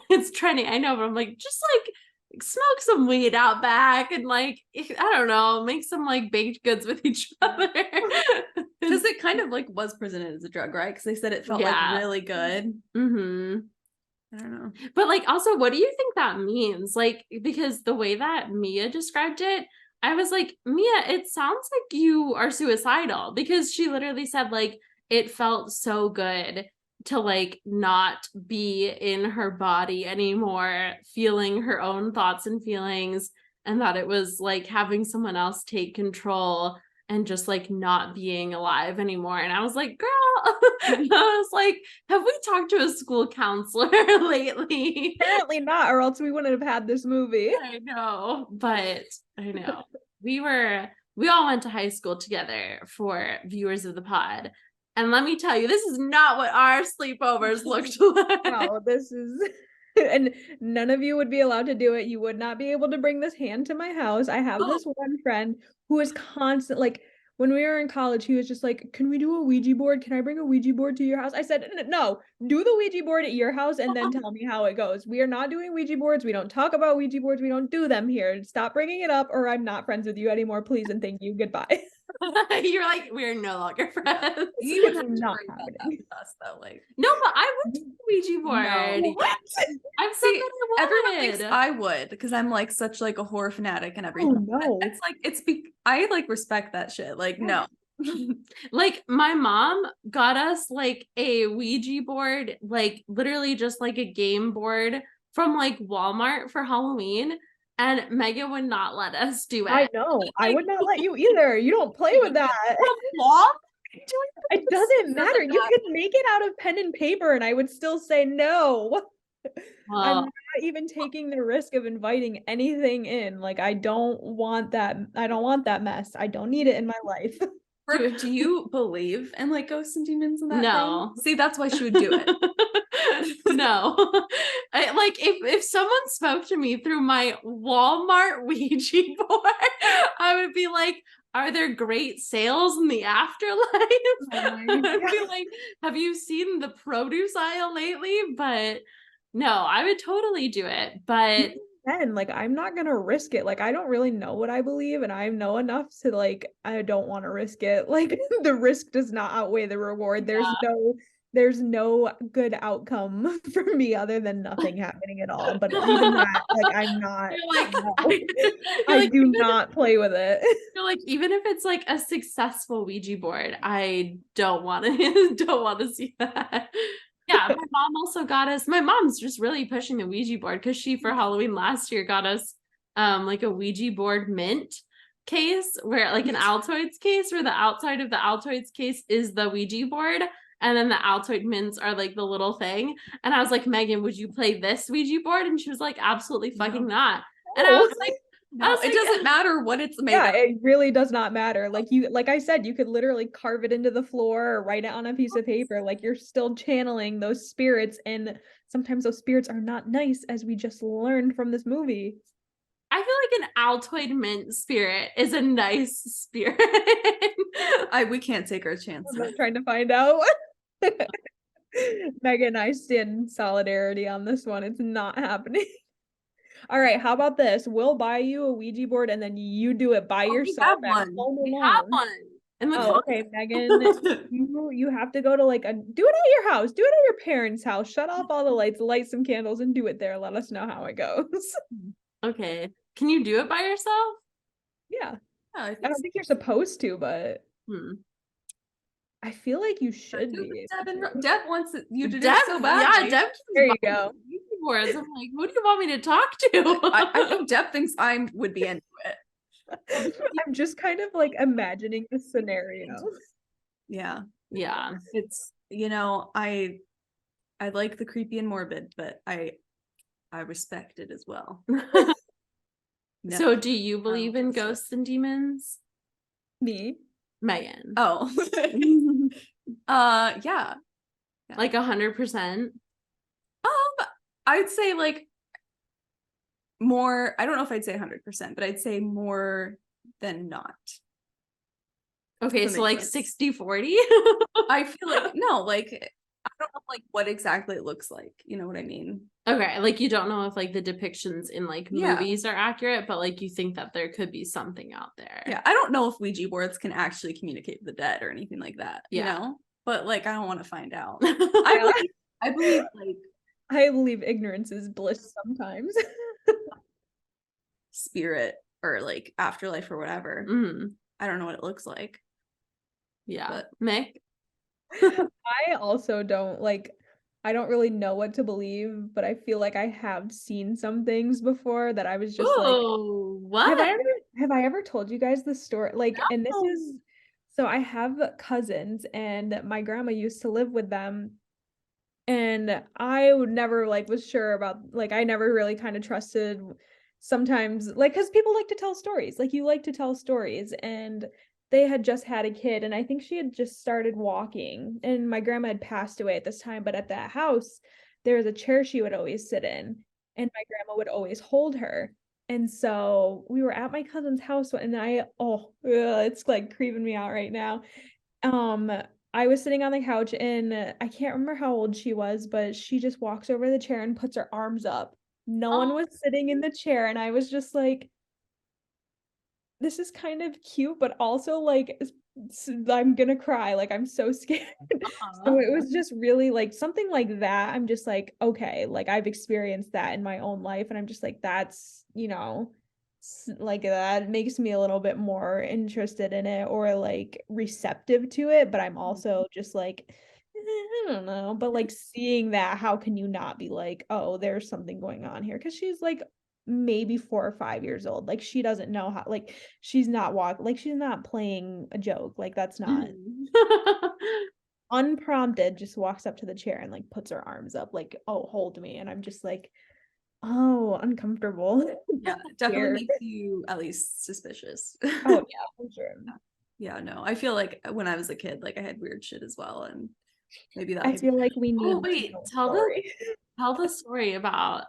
It's trending. I know, but I'm like, just like smoke some weed out back and like, I don't know, make some like baked goods with each other. Because it kind of like was presented as a drug, right? Because they said it felt like really good. Mm-hmm. I don't know. But like, also, what do you think that means? Like, because the way that Mia described it, I was like, Mia, it sounds like you are suicidal, because she literally said like, it felt so good to like not be in her body anymore, feeling her own thoughts and feelings, and that it was like having someone else take control and just like not being alive anymore. And I was like, girl, I was like, have we talked to a school counselor lately? Apparently not, or else we wouldn't have had this movie. I know, but I know. We all went to high school together, for viewers of the pod. And let me tell you, this is not what our sleepovers looked like. No, this is, and none of you would be allowed to do it. You would not be able to bring this hand to my house. I have this one friend who is constant, like when we were in college, he was just like, can we do a Ouija board? Can I bring a Ouija board to your house? I said, no, do the Ouija board at your house and then tell me how it goes. We are not doing Ouija boards. We don't talk about Ouija boards. We don't do them here. Stop bringing it up, or I'm not friends with you anymore. Please and thank you. Goodbye. You're like, we're no longer friends. You would not happening with us though. Like, no, but I would do Ouija board. No. What? I'm so everyone thinks I would, because I'm like such like a horror fanatic and everything. Oh, no. It's like I like respect that shit. Like, no. Like my mom got us like a Ouija board, like literally just like a game board from like Walmart for Halloween. And Megan would not let us do it. I know. I would not let you either. You don't play with that. It doesn't matter. You could make it out of pen and paper and I would still say no. I'm not even taking the risk of inviting anything in. Like, I don't want that. I don't want that mess. I don't need it in my life. Brooke, do you believe in like ghosts and demons and that? No. Thing? See, that's why she would do it. No. Like if someone spoke to me through my Walmart Ouija board, I would be like, are there great sales in the afterlife? I'd be like, have you seen the produce aisle lately? But no, I would totally do it. But then like, I'm not gonna risk it. Like, I don't really know what I believe, and I know enough to like, I don't want to risk it. Like, the risk does not outweigh the reward. There's no there's no good outcome for me other than nothing happening at all. But even that, like, I'm not, You're like, no. you're I like, do not play with it. you're like, even if it's like a successful Ouija board, I don't want to don't want to see that. Yeah, my mom also got us. My mom's just really pushing the Ouija board because she for Halloween last year got us like a Ouija board mint case where like an Altoids case where the outside of the Altoids case is the Ouija board and then the Altoid mints are like the little thing. And I was like, Megan, would you play this Ouija board? And she was like, absolutely fucking not. And I was like, no, it doesn't matter what it's made yeah, of. it really does not matter. Like I said, you could literally carve it into the floor or write it on a piece of paper. Like you're still channeling those spirits, and sometimes those spirits are not nice, as we just learned from this movie. I feel like an Altoid mint spirit is a nice spirit. We can't take our chances. I'm trying to find out. Megan and I stand in solidarity on this one. It's not happening. All right, how about this? We'll buy you a Ouija board and then you do it by yourself. We have one. We have one. And okay, Megan, you have to go to like do it at your house. Do it at your parents' house. Shut off all the lights, light some candles, and do it there. Let us know how it goes. Okay. Can you do it by yourself? Yeah. I don't think you're supposed to, but I feel like you should be. Deb wants you to do it so bad. Yeah, Deb. There you go. Boards. I'm like, who do you want me to talk to? I know Deb thinks I would be into it. I'm just kind of like imagining the scenario. Yeah. It's I like the creepy and morbid, but I respect it as well. No. So do you believe in ghosts and demons? Me? Megan. Oh. Yeah. Like 100%? I'd say like more, I don't know if I'd say 100%, but I'd say more than not. Okay, so like 60-40? I feel like, no, like, I don't know like what exactly it looks like. You know what I mean? Okay, like you don't know if like the depictions in like movies are accurate, but like you think that there could be something out there. Yeah, I don't know if Ouija boards can actually communicate with the dead or anything like that, you know? But like, I don't want to find out. I believe ignorance is bliss sometimes. Spirit or like afterlife or whatever. I don't know what it looks like. Yeah. But Mick? I also don't I don't really know what to believe, but I feel like I have seen some things before that I was just what? Have I ever told you guys this story? Like, no. And this is, so I have cousins and my grandma used to live with them. And I would never was sure about, I never really kind of trusted sometimes, because people like to tell stories, you like to tell stories, and they had just had a kid, and I think she had just started walking, and my grandma had passed away at this time, but at that house, there was a chair she would always sit in, and my grandma would always hold her. And so we were at my cousin's house, and it's creeping me out right now. I was sitting on the couch, and I can't remember how old she was, but she just walks over the chair and puts her arms up. No one was sitting in the chair, and I was just like, this is kind of cute, but also I'm gonna cry. I'm so scared. So it was just really something like that. I'm just like, okay, I've experienced that in my own life, and I'm just like, that's, that makes me a little bit more interested in it or receptive to it. But I'm also just I don't know. But seeing that, how can you not be oh, there's something going on here? Because she's maybe 4 or 5 years old. She doesn't know how, she's not she's not playing a joke. That's not unprompted, just walks up to the chair and puts her arms up oh, hold me. And I'm just oh, uncomfortable. Yeah, definitely makes you at least suspicious. Oh yeah, for sure. Yeah, no, I feel like when I was a kid, I had weird shit as well, and maybe that. I feel like we need. Oh wait, tell the story about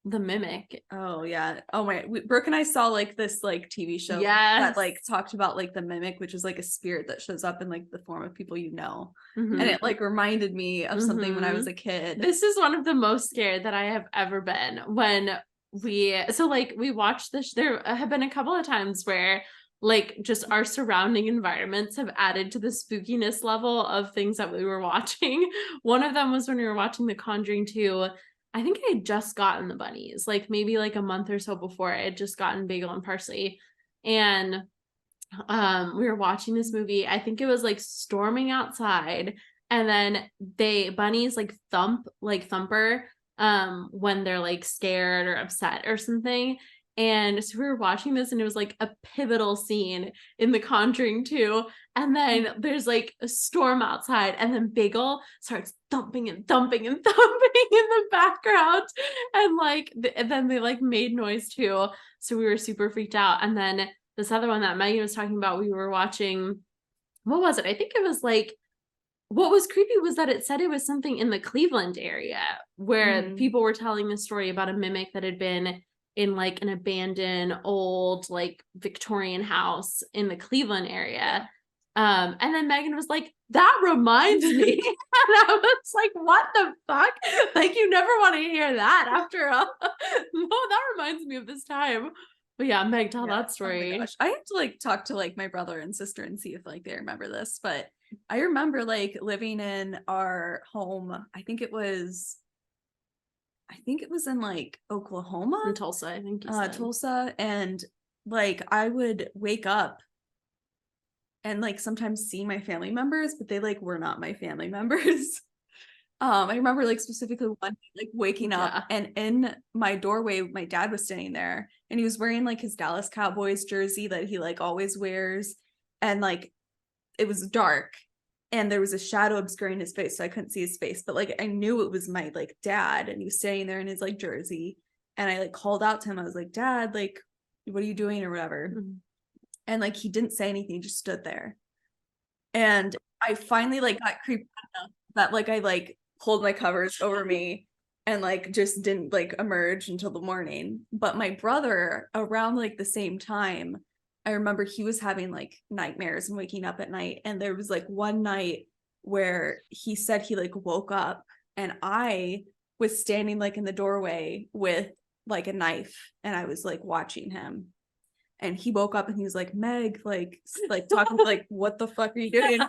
the mimic. Oh yeah. Oh my, Brooke and I saw this TV show that talked about the mimic, which is a spirit that shows up in the form of people and it reminded me of something when I was a kid. This is one of the most scared that I have ever been when we watched this. There have been a couple of times where like just our surrounding environments have added to the spookiness level of things that we were watching. One of them was when we were watching The Conjuring 2. I think I had just gotten the bunnies, like maybe like a month or so before. I had just gotten Bagel and Parsley. And we were watching this movie. I think it was like storming outside, and then bunnies like Thumper when they're like scared or upset or something. And so we were watching this, and it was like a pivotal scene in The Conjuring 2. And then there's like a storm outside, and then Bagel starts thumping and thumping and thumping in the background. And like, and then they like made noise too. So we were super freaked out. And then this other one that Megan was talking about, we were watching, what was it? I think it was like, what was creepy was that it said it was something in the Cleveland area where people were telling the story about a mimic that had been in like an abandoned old like Victorian house in the Cleveland area. And then Megan was like, that reminds me. And I was like, what the fuck? Like, you never want to hear that after no, that reminds me of this time. But yeah, Meg, tell that story. Oh my gosh. I have to like talk to like my brother and sister and see if like they remember this. But I remember like living in our home. I think it was in like Oklahoma. In Tulsa, I think you said. Tulsa. And like I would wake up and like sometimes see my family members, but they like were not my family members. I remember like specifically one day, like waking up and in my doorway, my dad was standing there, and he was wearing like his Dallas Cowboys jersey that he like always wears. And like, it was dark and there was a shadow obscuring his face, so I couldn't see his face, but like, I knew it was my like dad, and he was standing there in his like jersey. And I like called out to him. I was like, Dad, like, what are you doing or whatever? And like, he didn't say anything, he just stood there. And I finally like got creeped out enough that like, I like pulled my covers over me and like just didn't like emerge until the morning. But my brother, around like the same time, I remember he was having like nightmares and waking up at night. And there was like one night where he said he like woke up, and I was standing like in the doorway with like a knife, and I was like watching him. And he woke up and he was like, Meg, like talking like, what the fuck are you doing?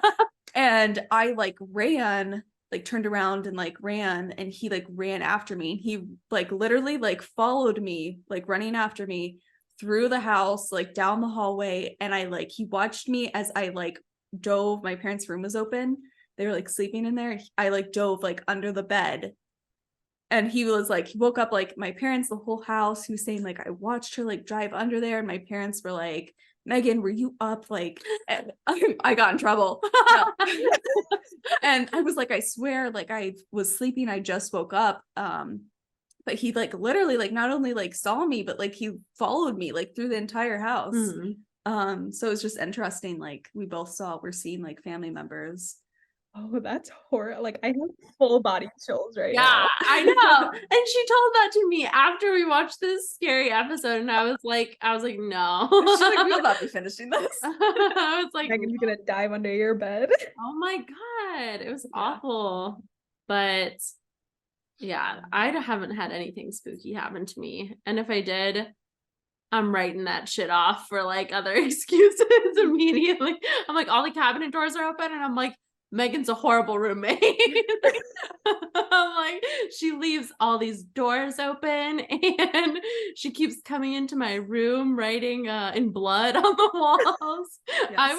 And I like ran, like turned around and like ran, and he like ran after me. He like literally like followed me, like running after me through the house, like down the hallway. And I like, he watched me as I like dove. My parents' room was open. They were like sleeping in there. I like dove like under the bed. And he was like, he woke up like my parents, the whole house. He was saying like, I watched her like drive under there. And my parents were like, Megan, were you up? Like, and I got in trouble. And I was like, I swear, like I was sleeping. I just woke up. But he like literally like not only like saw me, but like he followed me like through the entire house. So it was just interesting. Like we both we're seeing like family members. Oh, that's horrible. Like I have full body chills right now. Yeah, I know. And she told that to me after we watched this scary episode, and I was like, no. She's like, we'll not be finishing this. I was like, Megan's gonna dive under your bed. Oh my God, it was awful. But yeah, I haven't had anything spooky happen to me. And if I did, I'm writing that shit off for like other excuses immediately. I'm like, all the cabinet doors are open, and I'm like, Megan's a horrible roommate. I'm like, she leaves all these doors open, and she keeps coming into my room writing in blood on the walls. Yeah,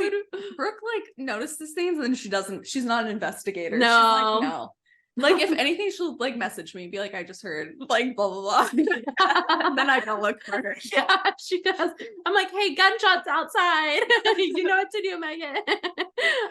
Brooke like notices things, and she's not an investigator. No. She's like, no. Like, if anything, she'll like message me and be like, I just heard like blah blah blah. And then I go look for her. Yeah, she does. I'm like, hey, gunshots outside. You know what to do, Megan.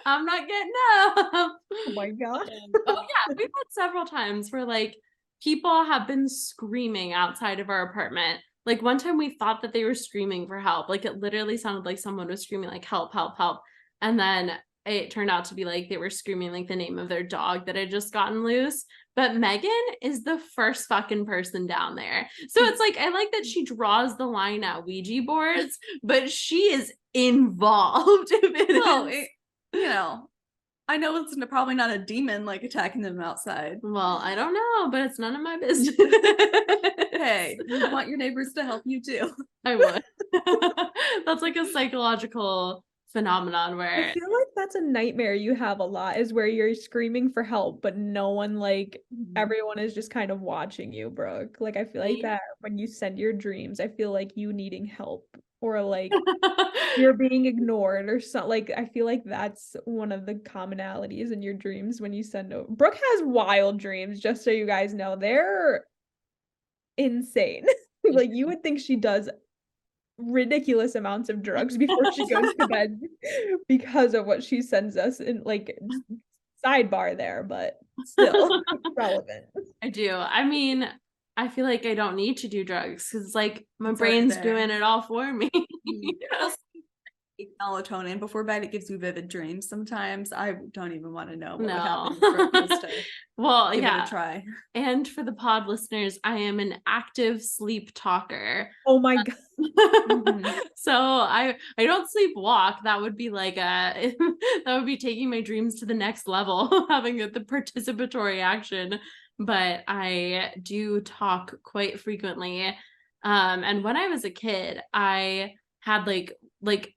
I'm not getting up. Oh my God. Oh yeah, we've had several times where like people have been screaming outside of our apartment. Like one time we thought that they were screaming for help. Like it literally sounded like someone was screaming like help, help, help. And then it turned out to be like they were screaming like the name of their dog that had just gotten loose. But Megan is the first fucking person down there. So it's like, I like that she draws the line at Ouija boards, but she is involved. Well, you know, I know it's probably not a demon like attacking them outside. Well, I don't know, but it's none of my business. Hey, you want your neighbors to help you too. I would. That's like a psychological phenomenon where I feel like that's a nightmare you have a lot, is where you're screaming for help, but no one, like, everyone is just kind of watching you, Brooke. Like, I feel like that when you send your dreams, I feel like you needing help, or like you're being ignored or something. Like, I feel like that's one of the commonalities in your dreams when you send over. Brooke has wild dreams, just so you guys know. They're insane. Like, you would think she does ridiculous amounts of drugs before she goes to bed because of what she sends us in, like, sidebar there, but still relevant. I do. I mean, I feel like I don't need to do drugs because like my It's already brain's there. doing it all for me. Melatonin before bed, it gives you vivid dreams sometimes. I don't even want to know what would No. happen if Brooke was to Well, give it yeah. a try. And for the pod listeners, I am an active sleep talker. Oh my god. So I don't sleepwalk. That would be like that would be taking my dreams to the next level, having the participatory action. But I do talk quite frequently. And when I was a kid, I had like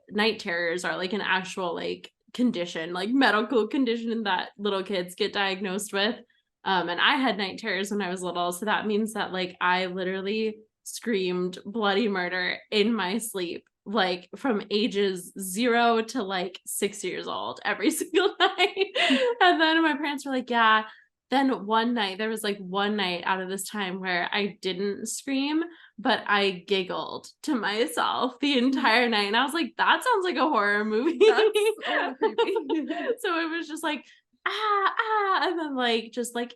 night terrors are like an actual like condition, like medical condition that little kids get diagnosed with. And I had night terrors when I was little. So that means that like I literally screamed bloody murder in my sleep, like from ages 0 to like 6 years old every single night. And then my parents were like, yeah. Then one night, there was like one night out of this time where I didn't scream, but I giggled to myself the entire night. And I was like, that sounds like a horror movie. That's a little creepy. So it was just like, and then like, just like,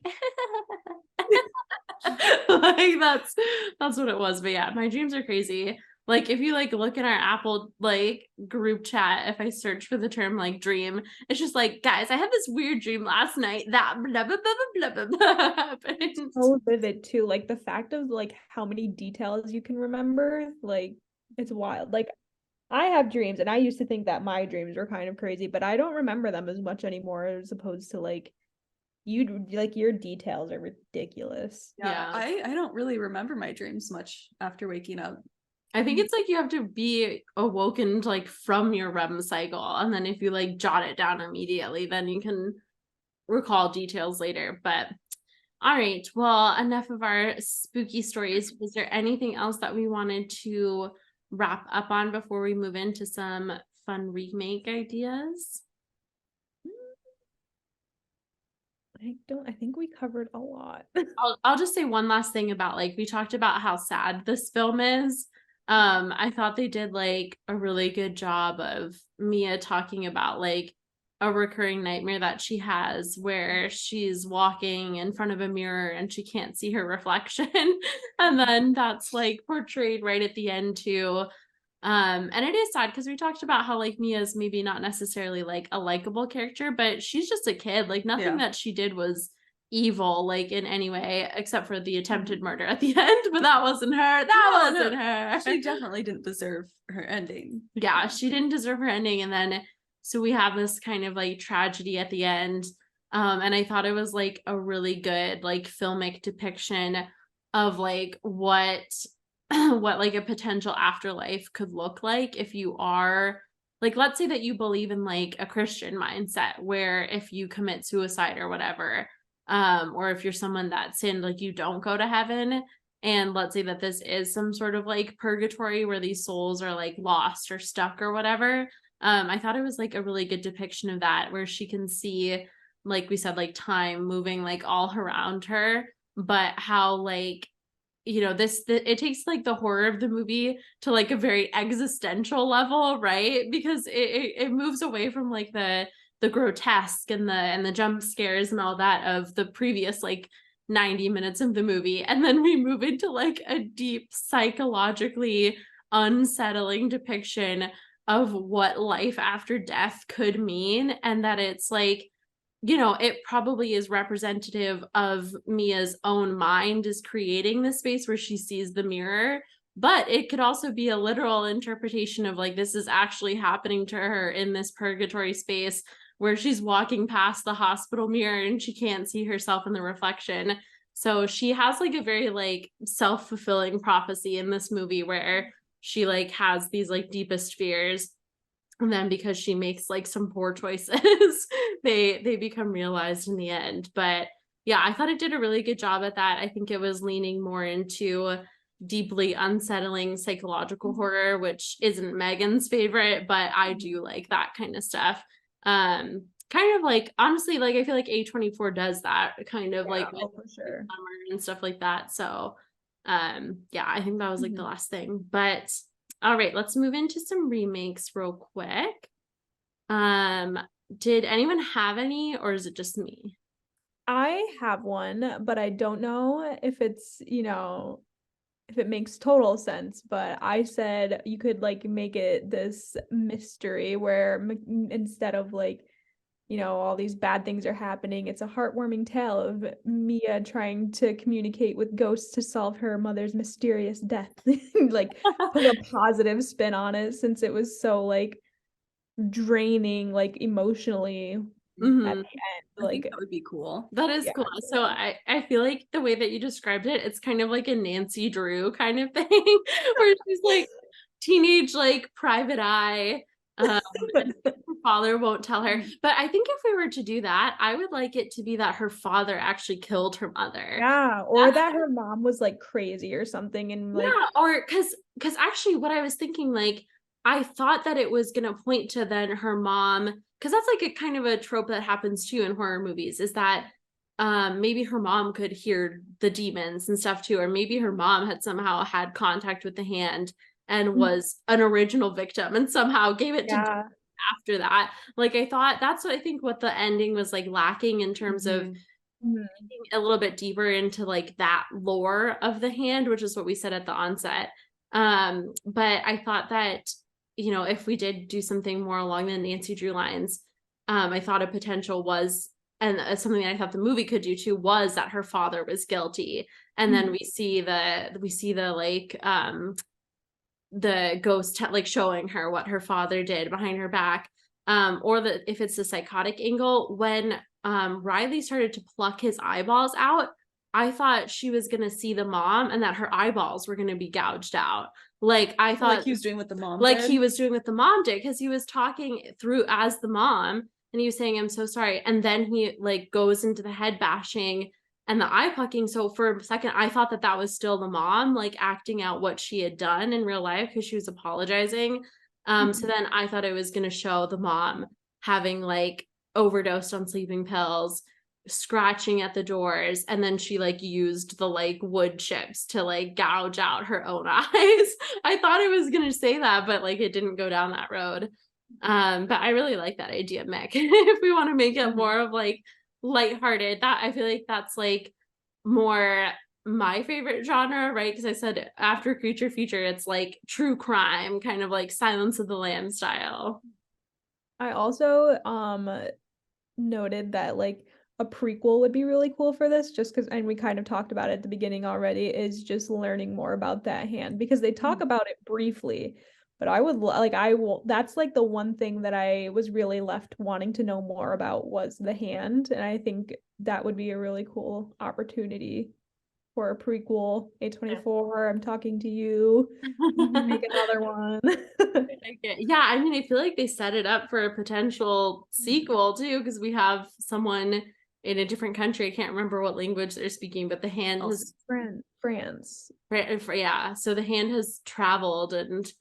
like that's what it was. But yeah, my dreams are crazy. Like if you like look in our Apple like group chat, if I search for the term like dream, it's just like, guys, I had this weird dream last night that blah blah blah blah blah blah happened. So vivid too. Like the fact of like how many details you can remember, like it's wild. Like I have dreams and I used to think that my dreams were kind of crazy, but I don't remember them as much anymore, as opposed to like you, like your details are ridiculous. Yeah. I don't really remember my dreams much after waking up. I think it's like you have to be awoken like from your REM cycle, and then if you like jot it down immediately, then you can recall details later. But all right, well, enough of our spooky stories. Was there anything else that we wanted to wrap up on before we move into some fun remake ideas? I think we covered a lot. I'll just say one last thing about like we talked about how sad this film is. I thought they did like a really good job of Mia talking about like a recurring nightmare that she has where she's walking in front of a mirror and she can't see her reflection. And then that's like portrayed right at the end too. And it is sad because we talked about how like Mia's maybe not necessarily like a likable character, but she's just a kid. Like nothing that she did was evil like in any way except for the attempted murder at the end, but that wasn't her. Wasn't her. She definitely didn't deserve her ending. Yeah, she didn't deserve her ending. And then so we have this kind of like tragedy at the end. And I thought it was like a really good like filmic depiction of like what like a potential afterlife could look like if you are like, let's say that you believe in like a Christian mindset where if you commit suicide or whatever, or if you're someone that sinned, like you don't go to heaven. And let's say that this is some sort of like purgatory where these souls are like lost or stuck or whatever. I thought it was like a really good depiction of that, where she can see, like we said, like time moving like all around her, but how like, you know, it takes like the horror of the movie to like a very existential level, right? Because it moves away from like the grotesque and the jump scares and all that of the previous like 90 minutes of the movie, and then we move into like a deep psychologically unsettling depiction of what life after death could mean, and that it's like, you know, it probably is representative of Mia's own mind is creating this space where she sees the mirror, but it could also be a literal interpretation of like this is actually happening to her in this purgatory space where she's walking past the hospital mirror and she can't see herself in the reflection. So she has like a very like self-fulfilling prophecy in this movie where she like has these like deepest fears, and then because she makes like some poor choices, they become realized in the end. But yeah, I thought it did a really good job at that. I think it was leaning more into deeply unsettling psychological horror, which isn't Megan's favorite, but I do like that kind of stuff. Kind of like, honestly, like I feel like A24 does that kind of like with for sure. and stuff like that. So yeah, I think that was like the Mhm. last thing. But all right, let's move into some remakes real quick. Did anyone have any, or is it just me? I have one, but I don't know if it's, if it makes total sense, but I said you could like make it this mystery where instead of like, all these bad things are happening, it's a heartwarming tale of Mia trying to communicate with ghosts to solve her mother's mysterious death. Like put a positive spin on it since it was so like draining, like emotionally at Mhm. the end. I think Like, that would be cool. That is yeah. cool. So I feel like the way that you described it, it's kind of like a Nancy Drew kind of thing, where she's like teenage, like private eye. And her father won't tell her. But I think if we were to do that, I would like it to be that her father actually killed her mother. Yeah, or that her mom was like crazy or something and like Yeah, or because actually what I was thinking, like, I thought that it was gonna point to then her mom, because that's like a kind of a trope that happens too in horror movies, is that maybe her mom could hear the demons and stuff too, or maybe her mom had somehow had contact with the hand and was an original victim and somehow gave it to yeah. after that. Like I thought that's what I think what the ending was like lacking in terms of Mhm. a little bit deeper into like that lore of the hand, which is what we said at the onset. But I thought that, if we did do something more along the Nancy Drew lines, I thought a potential was, and something that I thought the movie could do too, was that her father was guilty. And then we see the like the ghost like showing her what her father did behind her back. Or that if it's the psychotic angle, when Riley started to pluck his eyeballs out, I thought she was gonna see the mom and that her eyeballs were gonna be gouged out. Like I thought, Like he was doing what the mom like did. he was doing what the mom did, because he was talking through as the mom and he was saying, "I'm so sorry," and then he like goes into the head bashing and the eye plucking. So for a second, I thought that that was still the mom, like acting out what she had done in real life because she was apologizing. So then I thought it was going to show the mom having like overdosed on sleeping pills, scratching at the doors, and then she like used the like wood chips to like gouge out her own eyes. I thought it was going to say that, but like it didn't go down that road. But I really like that idea, Mick. If we want to make it more of like lighthearted, that I feel like that's like more my favorite genre, right? Because I said after creature feature, it's like true crime, kind of like Silence of the Lambs style. I also noted that like a prequel would be really cool for this just because, and we kind of talked about it at the beginning already, is just learning more about that hand because they talk about it briefly, but I would like I will that's like the one thing that I was really left wanting to know more about was the hand, and I think that would be a really cool opportunity for a prequel. A24, I'm talking to you. Make another one. Yeah, I mean, I feel like they set it up for a potential sequel too, because we have someone in a different country. I can't remember what language they're speaking, but the hand has France. yeah, so the hand has traveled, and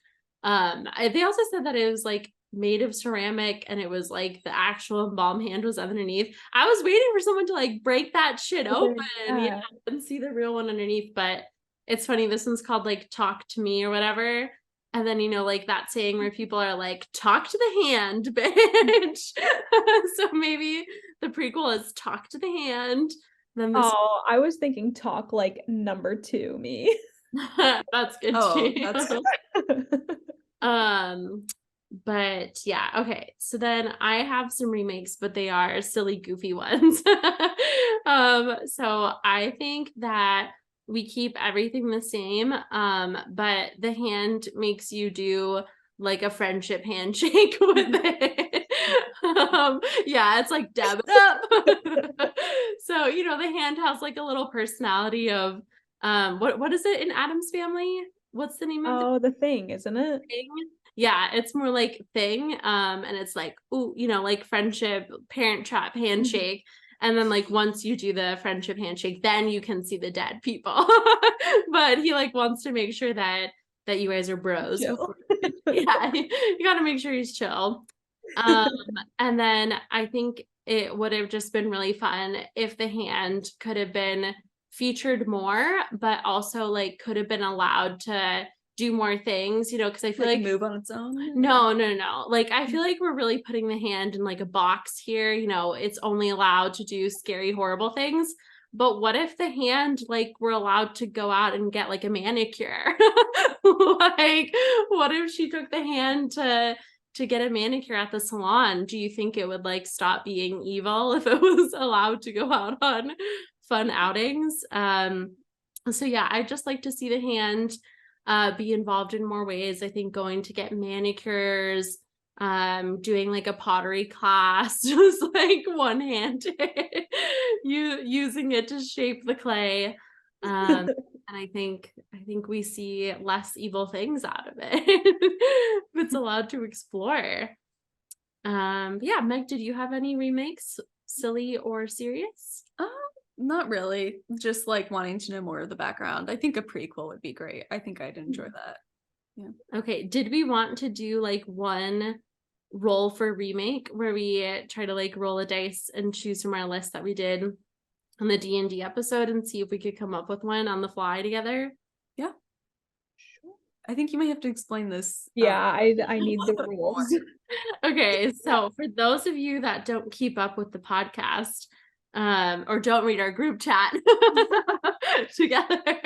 they also said that it was like made of ceramic and it was like the actual embalmed hand was underneath. I was waiting for someone to like break that shit open, Yeah. and see the real one underneath. But it's funny, this one's called like Talk to Me or whatever. And then, like that saying where people are like, talk to the hand, bitch. So maybe the prequel is Talk to the Hand. Then this Oh, I was thinking talk like number 2 me. that's good Oh, too. that's But yeah, okay. So then I have some remakes, but they are silly, goofy ones. So I think that we keep everything the same. But the hand makes you do like a friendship handshake with it. Yeah, it's like dab it up. So, you know, the hand has like a little personality of what is it in Adam's Family? What's the name of Oh, the thing, isn't it? thing? Yeah, it's more like thing. And it's like, ooh, you know, like friendship, parent trap, handshake. And then like once you do the friendship handshake, then you can see the dead people. But he like wants to make sure that you guys are bros. Chill. Yeah, you gotta make sure he's chill. Um, and then I think it would have just been really fun if the hand could have been featured more, but also like could have been allowed to do more things, you know, because I feel like move on its own. no. Like I feel like we're really putting the hand in like a box here, you know, it's only allowed to do scary, horrible things. But what if the hand like were allowed to go out and get like a manicure? Like, what if she took the hand to get a manicure at the salon? Do you think it would like stop being evil if it was allowed to go out on fun outings? So yeah, I'd just like to see the hand be involved in more ways. I think going to get manicures, doing like a pottery class, just like one-handed, you using it to shape the clay. And I think we see less evil things out of it if it's allowed to explore. Yeah, Meg, did you have any remakes, silly or serious? Not really. Just like wanting to know more of the background. I think a prequel would be great. I think I'd enjoy that. Yeah. Okay, did we want to do like one roll for remake where we try to like roll a dice and choose from our list that we did on the D&D episode and see if we could come up with one on the fly together? Yeah. Sure. I think you might have to explain this. Yeah, I need the rules. Okay, so for those of you that don't keep up with the podcast, or don't read our group chat together,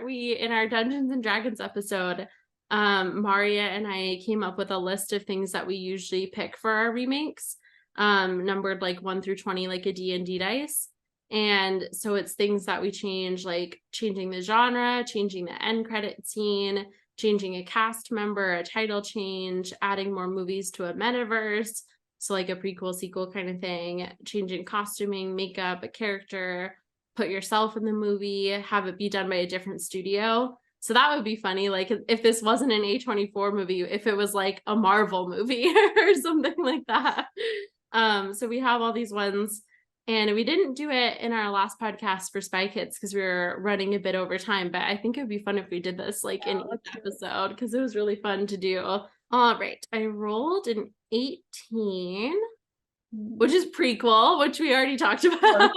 we in our Dungeons and Dragons episode, Marriya and I came up with a list of things that we usually pick for our remakes, numbered like 1 through 20, like a D&D dice. And so it's things that we change, like changing the genre, changing the end credit scene, changing a cast member, a title change, adding more movies to a metaverse. So like a prequel, sequel kind of thing, changing costuming, makeup, a character, put yourself in the movie, have it be done by a different studio. So that would be funny. Like if this wasn't an A24 movie, if it was like a Marvel movie or something like that. So we have all these ones. And we didn't do it in our last podcast for Spy Kids because we were running a bit over time, but I think it would be fun if we did this like in each episode because it was really fun to do. All right, I rolled an 18, which is prequel, which we already talked about.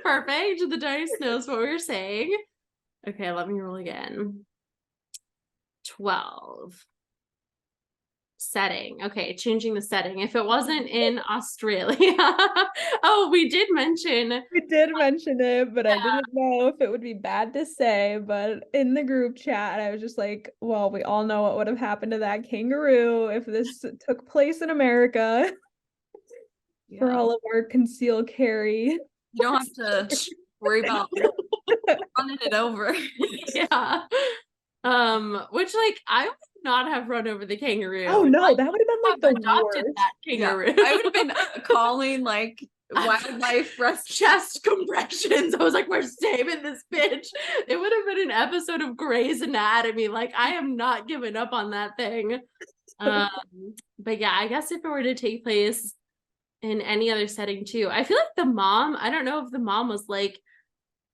Perfect. The dice knows what we're saying. Okay, let me roll again. 12. Setting. Okay, changing the setting. If it wasn't in Australia. Oh, we did mention it, but yeah. I didn't know if it would be bad to say. But in the group chat, I was just like, well, we all know what would have happened to that kangaroo if this took place in America. Yeah. For all of our conceal carry. You don't have to worry about running it over. Yeah. Which like I would not have run over the kangaroo. Oh no, that would have been like the worst. That kangaroo. Yeah, I would have been calling like wildlife chest compressions. I was like, we're saving this bitch. It would have been an episode of Grey's Anatomy. Like I am not giving up on that thing. But yeah, I guess if it were to take place in any other setting too, I feel like the mom, I don't know if the mom was like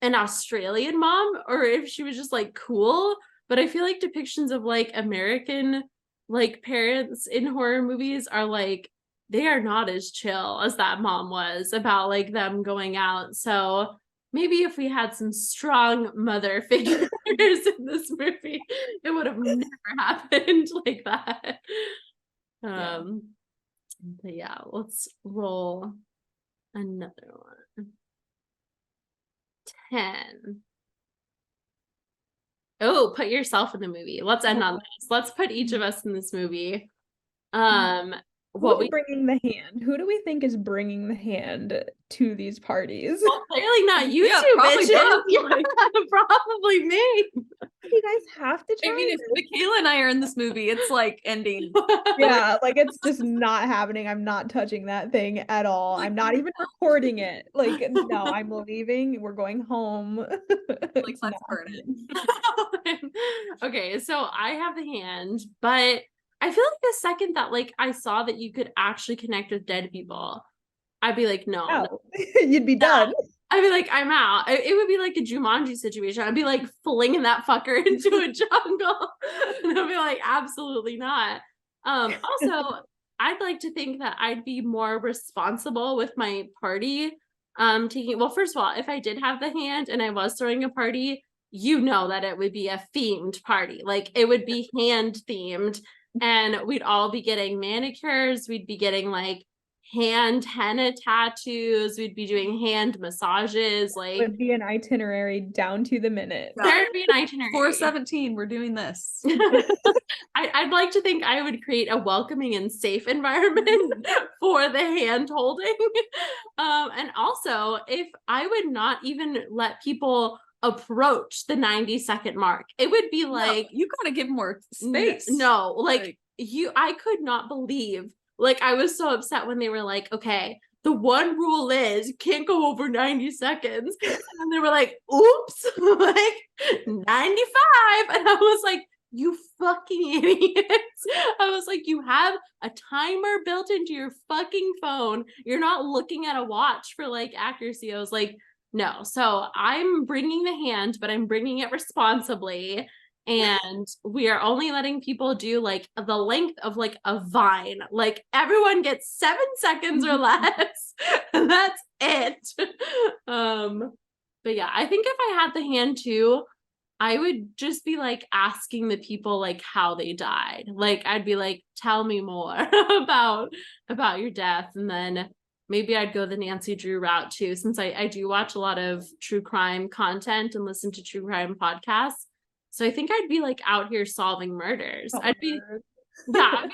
an Australian mom or if she was just like cool. But I feel like depictions of like American like parents in horror movies are like, they are not as chill as that mom was about like them going out. So maybe if we had some strong mother figures in this movie, it would have never happened like that. But yeah, let's roll another one. 10. Oh, put yourself in the movie. Let's end on this. Let's put each of us in this movie. Who's bringing the hand? Who do we think is bringing the hand to these parties? Well, clearly not you two bitches. Yeah, probably me. You guys have to try I mean, if this. McKaylah and I are in this movie, it's like ending. Yeah, like it's just not happening. I'm not touching that thing at all. I'm not even recording it. Like, no, I'm leaving. We're going home. Like, It's let's not burn it. happening. Okay, so I have the hand, but I feel like the second that like I saw that you could actually connect with dead people, I'd be like, no, no. Ow. You'd be done. I'd be like, I'm out. It would be like a Jumanji situation. I'd be like flinging that fucker into a jungle. And I'd be like, absolutely not. Also, I'd like to think that I'd be more responsible with my party. Well, first of all, if I did have the hand and I was throwing a party, you know that it would be a themed party. Like it would be hand themed, and we'd all be getting manicures, we'd be getting like hand henna tattoos, we'd be doing hand massages, like Would be an itinerary down to the minute. there'd be an itinerary. 417, we're doing this. I'd like to think I would create a welcoming and safe environment for the hand holding. And also, if I would not even let people approach the 90-second mark, it would be like, you gotta give more space. No, like I could not believe, like I was so upset when they were like, okay, the one rule is you can't go over 90 seconds. And they were like, oops, like 95. And I was like, you fucking idiots. I was like, you have a timer built into your fucking phone. You're not looking at a watch for like accuracy. I was like, no. So I'm bringing the hand, but I'm bringing it responsibly. And we are only letting people do like the length of like a vine. Like everyone gets 7 seconds or less. And that's it. But yeah, I think if I had the hand too, I would just be like asking the people like how they died. Like I'd be like, tell me more about your death. And then maybe I'd go the Nancy Drew route too, since I do watch a lot of true crime content and listen to true crime podcasts. So I think I'd be like out here solving murders. I'd be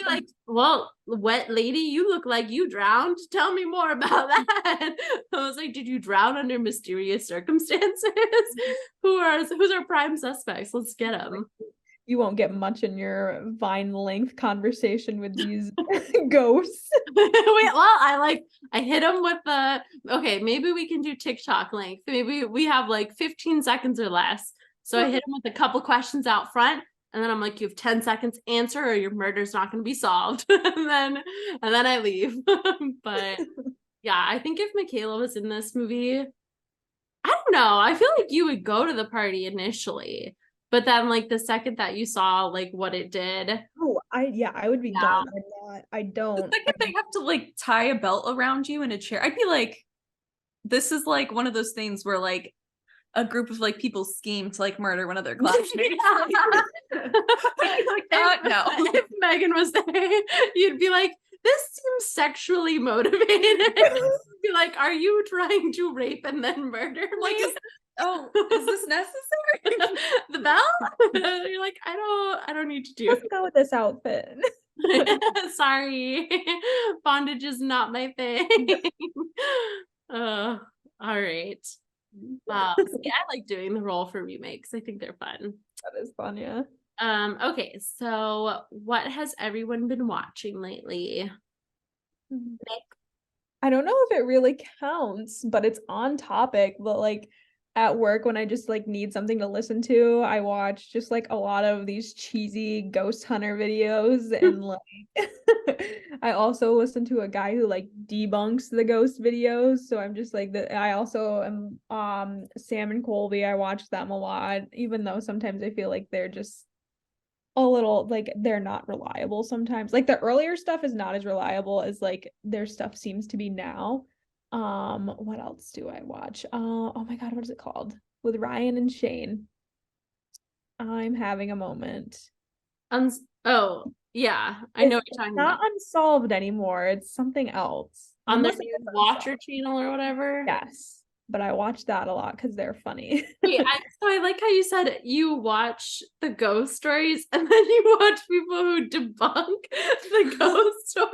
like, well, wet lady, you look like you drowned. Tell me more about that. I was like, did you drown under mysterious circumstances? Who's our prime suspects? Let's get them. You won't get much in your Vine length conversation with these ghosts. Well, I hit them with okay, maybe we can do TikTok length. Maybe we have like 15 seconds or less. So I hit him with a couple questions out front, and then I'm like, you have 10 seconds to answer or your murder's not going to be solved. and then I leave. But yeah, I think if McKaylah was in this movie, I don't know. I feel like you would go to the party initially, but then like the second that you saw like what it did. Oh, I would be gone. I don't. The second they have to like tie a belt around you in a chair, I'd be like, this is like one of those things where like a group of like people scheme to like murder one of their classmates. No. If Megan was there, you'd be like, this seems sexually motivated. Be like, are you trying to rape and then murder me? Like, is this necessary? The bell? You're like, I don't need to do. Let's go with this outfit. Sorry, bondage is not my thing. All right. Wow. See, I like doing the role for remakes. I think they're fun. That is fun, yeah. Okay, so what has everyone been watching lately? Nick? I don't know if it really counts, but it's on topic. But like at work, when I just like need something to listen to, I watch just like a lot of these cheesy ghost hunter videos. And like I also listen to a guy who like debunks the ghost videos. So I'm just like I also am Sam and Colby. I watch them a lot, even though sometimes I feel like they're just a little like they're not reliable sometimes. Like the earlier stuff is not as reliable as like their stuff seems to be now. What else do I watch? Oh my god, what is it called? With Ryan and Shane. I'm having a moment. Oh, yeah. I know what you're talking about. Not Unsolved anymore. It's something else. On the new Watcher channel or whatever? Yes. But I watch that a lot because they're funny. Wait, so I like how you said you watch the ghost stories and then you watch people who debunk the ghost story.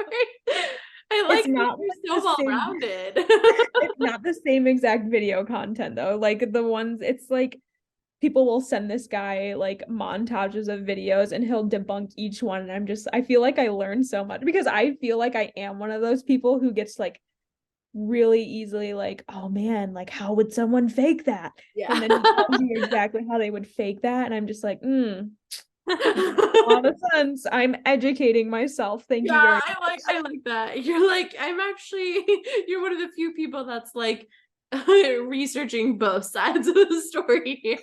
I like not so well-rounded. It's not the same exact video content though. Like the ones, it's like people will send this guy like montages of videos and he'll debunk each one. And I feel like I learned so much because I feel like I am one of those people who gets like really easily like, oh man, like how would someone fake that? Yeah. And then he tells you exactly how they would fake that. And I'm just like, a lot of sense. I'm educating myself. Thank you very much. I like that. You're like, I'm actually you're one of the few people that's like researching both sides of the story here.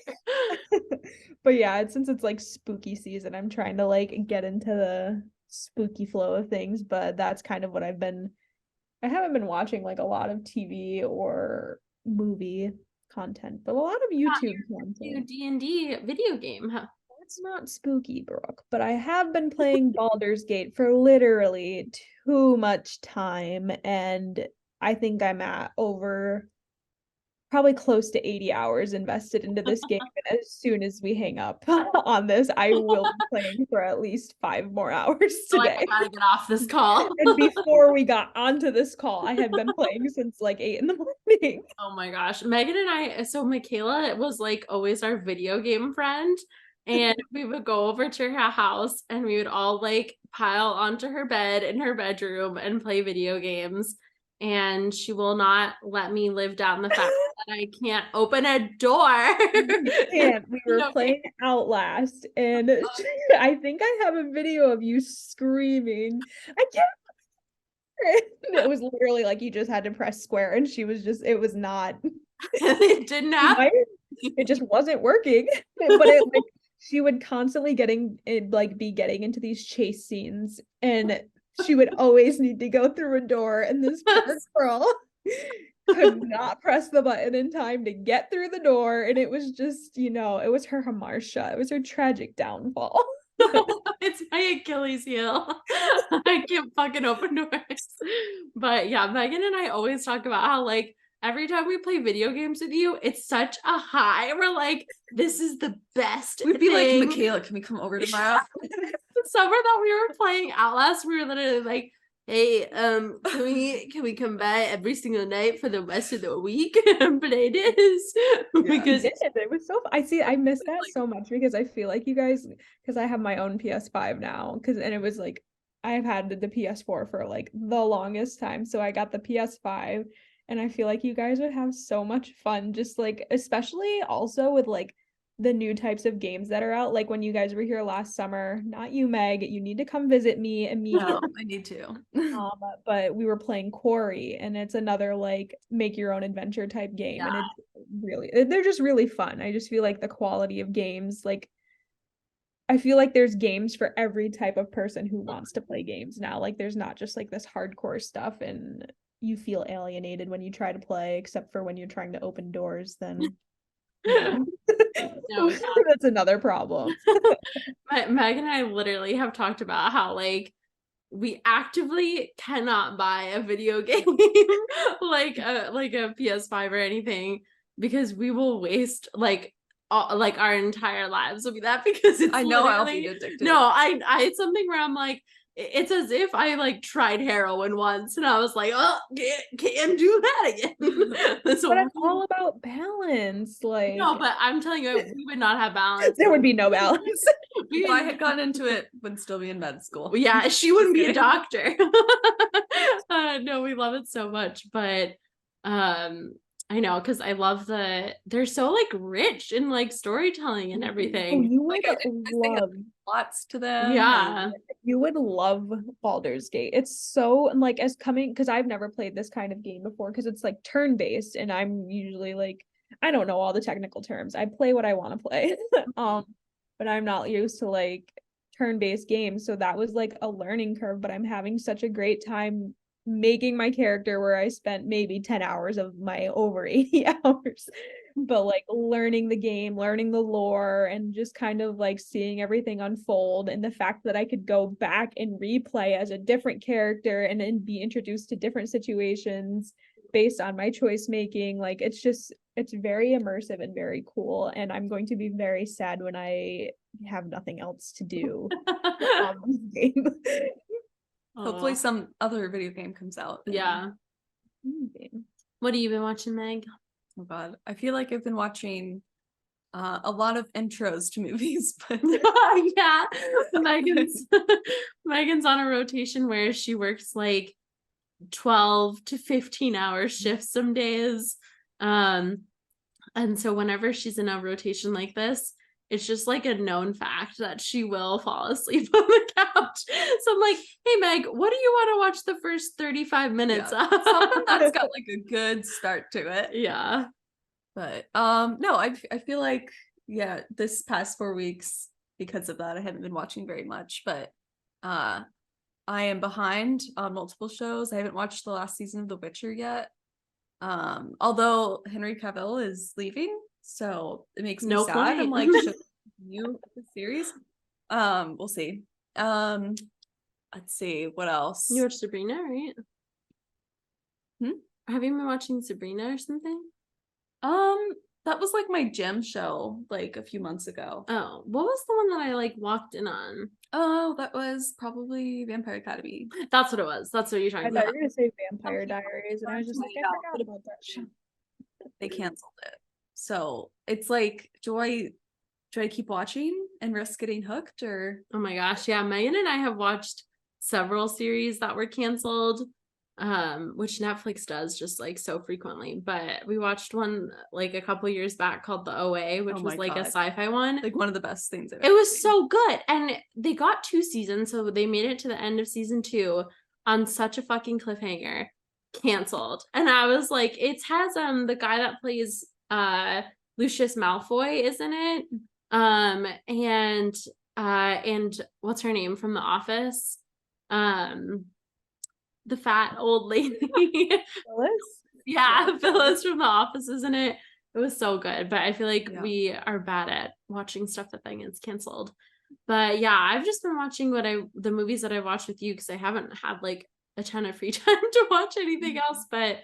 But yeah, since it's like spooky season, I'm trying to like get into the spooky flow of things, but that's kind of what I haven't been watching like a lot of TV or movie content, but a lot of YouTube content. D&D video game, huh? It's not spooky, Brooke, but I have been playing Baldur's Gate for literally too much time, and I think I'm at over probably close to 80 hours invested into this game. And as soon as we hang up on this, I will be playing for at least 5 more hours today. I gotta get off this call. And before we got onto this call, I had been playing since like 8 in the morning. Oh my gosh. Megan and I, so McKaylah was like always our video game friend. And we would go over to her house and we would all like pile onto her bed in her bedroom and play video games. And she will not let me live down the fact that I can't open a door. We were playing Outlast, and I think I have a video of you screaming, I can't. It was literally like you just had to press square, and she was just, it was not. It didn't happen. It just wasn't working. But it like she would constantly be getting into these chase scenes, and she would always need to go through a door, and this poor girl could not press the button in time to get through the door, and it was just, it was her hamartia. It was her tragic downfall. It's my Achilles heel. I can't fucking open doors. But yeah, Megan and I always talk about how like every time we play video games with you, it's such a high. We're like, this is the best. We'd be like, McKaylah, can we come over tomorrow? The summer that we were playing Outlast, we were literally like, hey, can we come by every single night for the rest of the week and play this? Because it was so fun. I miss that so much because I feel like you guys, because I have my own PS5 now, and it was like I've had the PS4 for like the longest time, so I got the PS5, and I feel like you guys would have so much fun, just like especially also with like the new types of games that are out. Like when you guys were here last summer, not you, Meg, you need to come visit me immediately. No, I need to. But we were playing Quarry, and it's another like make your own adventure type game. Yeah. And they're just really fun. I just feel like the quality of games, like I feel like there's games for every type of person who wants to play games now. Like there's not just like this hardcore stuff and you feel alienated when you try to play, except for when you're trying to open doors, then no, that's another problem. Meg and I literally have talked about how like we actively cannot buy a video game like a PS5 or anything because we will waste like our entire lives will be that because it's I'll be addicted. No, it's something where I'm like, it's as if I like tried heroin once and I was like, oh, can't do that again. But it's all about balance. Like no, but I'm telling you, we would not have balance. There would be no balance. If I had gotten into it, would still be in med school. Yeah, she wouldn't be a doctor. No, we love it so much, but I know, because I love they're so like rich in like storytelling and everything. Oh, you would love lots to them. Yeah. You would love Baldur's Gate. It's so like because I've never played this kind of game before because it's like turn-based and I'm usually like I don't know all the technical terms. I play what I want to play. But I'm not used to like turn-based games. So that was like a learning curve, but I'm having such a great time making my character where I spent maybe 10 hours of my over 80 hours, but like learning the game, learning the lore, and just kind of like seeing everything unfold. And the fact that I could go back and replay as a different character and then be introduced to different situations based on my choice making, like it's very immersive and very cool. And I'm going to be very sad when I have nothing else to do on this game. Hopefully some other video game comes out. Yeah. What have you been watching, Meg? Oh god. I feel like I've been watching A lot of intros to movies, but Yeah, Megan's Megan's on a rotation where she works like 12 to 15-hour shifts some days. And so whenever she's in a rotation like this, it's just like a known fact that she will fall asleep on the couch. So I'm like, hey Meg, what do you want to watch the first 35 minutes of? something that's got like a good start to it. Yeah. But no, I feel like this past 4 weeks, because of that, I haven't been watching very much, but I am behind on multiple shows. I haven't watched the last season of The Witcher yet. Although Henry Cavill is leaving, so it makes me sad. point. I'm like, should I continue with the series? We'll see. Let's see what else. You watched Sabrina, right? Have you been watching Sabrina or something? That was like my gym show like a few months ago. Oh, what was the one that I like walked in on? Oh, that was probably Vampire Academy. That's what it was. That's what you're I talking thought about. you were gonna say Vampire Diaries, and I was just like, I forgot about that show. They canceled it. So it's like, do I keep watching and risk getting hooked, or Oh my gosh, yeah. Megan and I have watched several series that were canceled, which Netflix does just like so frequently. But we watched one like a couple years back called The OA, which Oh was my like a God. sci-fi one. like one of the best things I've It ever was seen. so good. And they got 2 seasons, so they made it to the end of season 2 on such a fucking cliffhanger. Canceled. And I was like, it has the guy that plays Lucius Malfoy, isn't it? And what's her name from The Office? The fat old lady. Phyllis? Yeah, Phyllis from The Office, isn't it? It was so good, but I feel like Yeah. we are bad at watching stuff that then gets canceled. But yeah, I've just been watching the movies that I watched with you because I haven't had like a ton of free time to watch anything else. But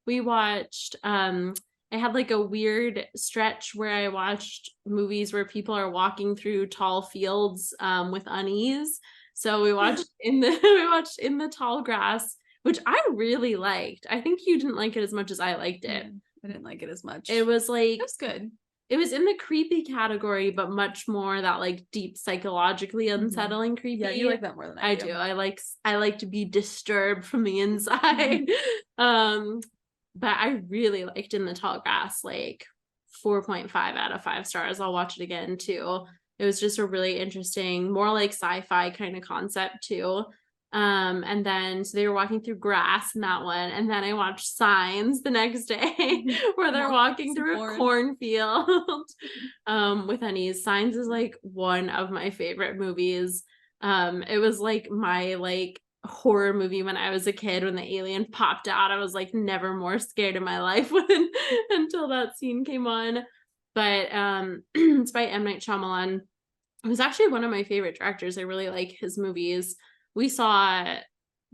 we watched I had like a weird stretch where I watched movies where people are walking through tall fields with unease. So we watched in the tall grass, which I really liked. I think you didn't like it as much as I liked it. I didn't like it as much. It was like, it was good. It was in the creepy category, but much more that like deep psychologically unsettling creepy. Yeah, you like that more than I do. I like to be disturbed from the inside. But I really liked In the Tall Grass, like 4.5 out of 5 stars. I'll watch it again too. It was just a really interesting, more like sci-fi kind of concept too. And then so they were walking through grass in that one, and then I watched Signs the next day where they're walking through a cornfield with unease. Signs is like one of my favorite movies. It was like my like horror movie when I was a kid. When the alien popped out, I was like never more scared in my life until that scene came on. But it's by M. Night Shyamalan, who's actually one of my favorite directors. I really like his movies. We saw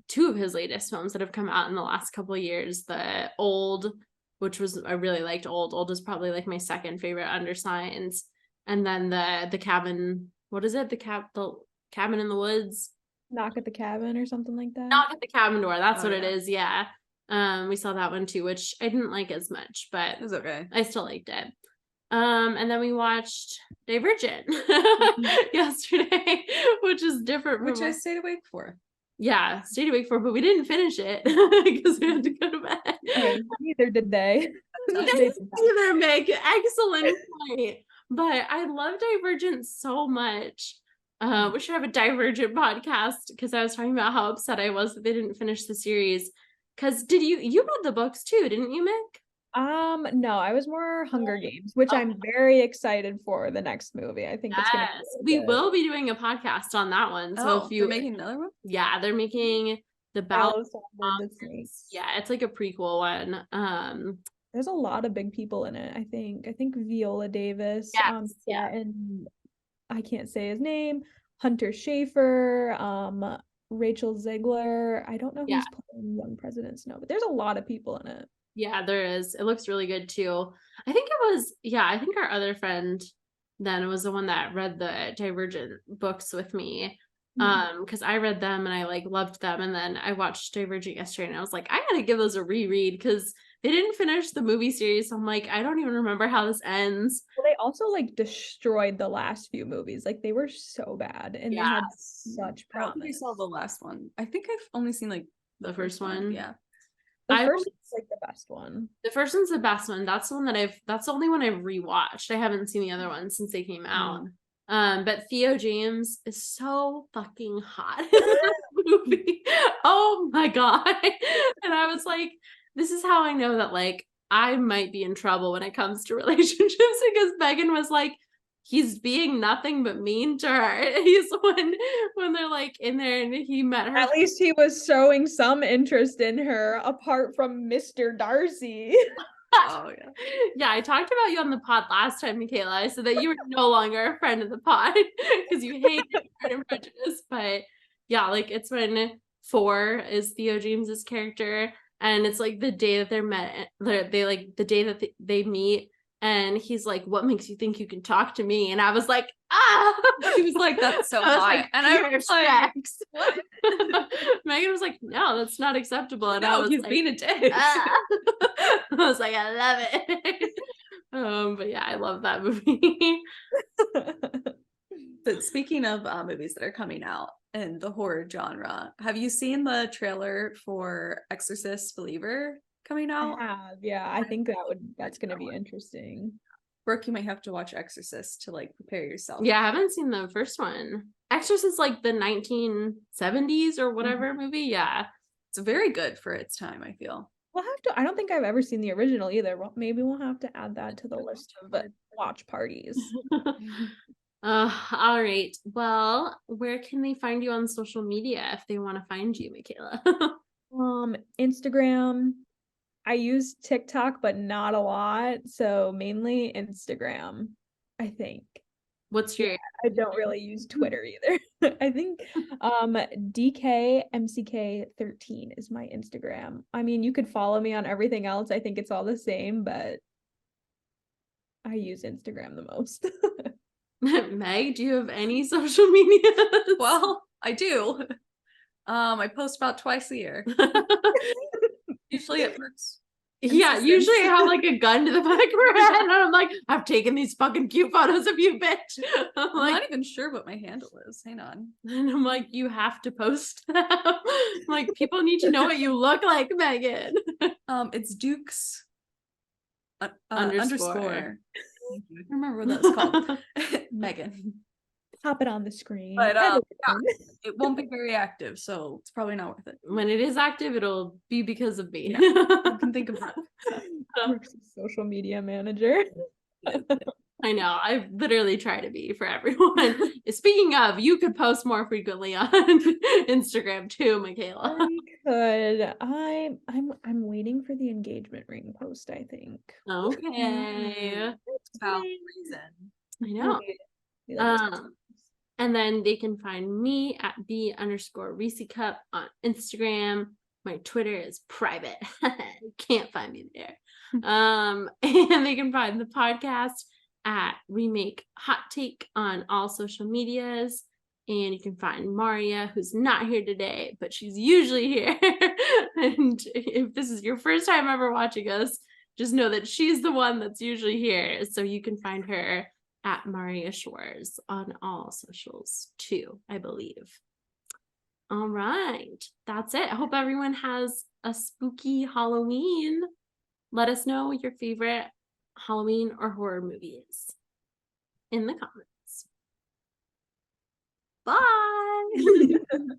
2 of his latest films that have come out in the last couple of years. The Old, which was, I really liked Old. Old is probably like my second favorite under Signs. And then the Cabin, what is it? The Cabin in the Woods? Knock at the Cabin or something like that. Knock at the Cabin Door. That's what it is. Yeah. We saw that one too, which I didn't like as much, but it was okay. I still liked it. And then we watched Divergent yesterday, which is different. Which I stayed awake for. Yeah, stayed awake for, but we didn't finish it because we had to go to bed. Okay, neither did they. Neither make excellent point. But I love Divergent so much. We should have a Divergent podcast because I was talking about how upset I was that they didn't finish the series. Because you read the books too, didn't you, Mick? No, I was more Hunger Games, which I'm very excited for the next movie. I think it's gonna be really we will be doing a podcast on that one. So if you're making another one? Yeah, they're making the Battle of the Snakes. Yeah, it's like a prequel one. There's a lot of big people in it, I think Viola Davis, and I can't say his name, Hunter Schafer, Rachel Zegler. I don't know who's playing Young President Snow, but there's a lot of people in it. Yeah, there is. It looks really good too. I think our other friend then was the one that read the Divergent books with me. Because I read them and I like loved them, and then I watched Divergent yesterday and I was like, I gotta give those a reread because they didn't finish the movie series. So I'm like, I don't even remember how this ends. Well, they also like destroyed the last few movies. Like they were so bad and they had such I don't think I promise. saw the last one. I think I've only seen like The first one. Yeah. The I first only- is like the best one. The first one's the best one. That's the one that's the only one I've rewatched. I haven't seen the other ones since they came out. But Theo James is so fucking hot in this movie. Oh my god. And I was like, this is how I know that like I might be in trouble when it comes to relationships, because Megan was like, he's being nothing but mean to her. He's when they're like in there and he met her. At least he was showing some interest in her apart from Mr. Darcy. Oh yeah. Yeah, I talked about you on the pod last time, McKayla. I said that you were no longer a friend of the pod because you hate Pride and Prejudice. But yeah, like it's when 4 is Theo James's character, and it's like the day that they like the day that they meet, and he's like, "What makes you think you can talk to me?" And I was like, "Ah!" He was like, "That's so I was hot," like, and I "Pure was like, sex." "What?" Megan was like, "No, that's not acceptable." And I No, was he's like, being a dick. "Ah." I was like, I love it. But yeah, I love that movie. But speaking of movies that are coming out in the horror genre, have you seen the trailer for Exorcist Believer coming I out? have, yeah. I think that's gonna be interesting. Brooke, you might have to watch Exorcist to like prepare yourself. Yeah, I haven't seen the first one. Exorcist is like the 1970s or whatever movie. Yeah. It's very good for its time, I feel. We'll have to. I don't think I've ever seen the original either. Well, maybe we'll have to add that to the list of watch parties. All right. Well, where can they find you on social media if they want to find you, McKayla? Instagram. I use TikTok, but not a lot. So mainly Instagram, I think. What's your I don't really use Twitter either. I think DKMCK13 is my Instagram. I mean, you could follow me on everything else. I think it's all the same, but I use Instagram the most. Meg, do you have any social media? Well, I do. I post about twice a year. Usually it works. Yeah, usually I have like a gun to the back of her head, and I'm like, I've taken these fucking cute photos of you, bitch. I'm like, not even sure what my handle is. Hang on. and I'm like, you have to post them. Like, people need to know what you look like, Megan. It's Dukes Underscore. Thank you. I can't remember what that's called. Megan. Pop it on the screen. But yeah, it won't be very active, so it's probably not worth it. When it is active, it'll be because of me. Yeah, you can think of that. Brooke's a social media manager. I know. I literally try to be for everyone. Speaking of, you could post more frequently on Instagram too, McKayla. I could. I'm waiting for the engagement ring post, I think. Okay. About reason. I know. And then they can find me at @B_Reese on Instagram. My Twitter is private. You can't find me there. And they can find the podcast at Remake Hot Take on all social medias. And you can find Marriya, who's not here today, but she's usually here. And if this is your first time ever watching us, just know that she's the one that's usually here. So you can find her at Marriya Schwarz on all socials too, I believe. All right, that's it. I hope everyone has a spooky Halloween. Let us know what your favorite Halloween or horror movie is in the comments. Bye.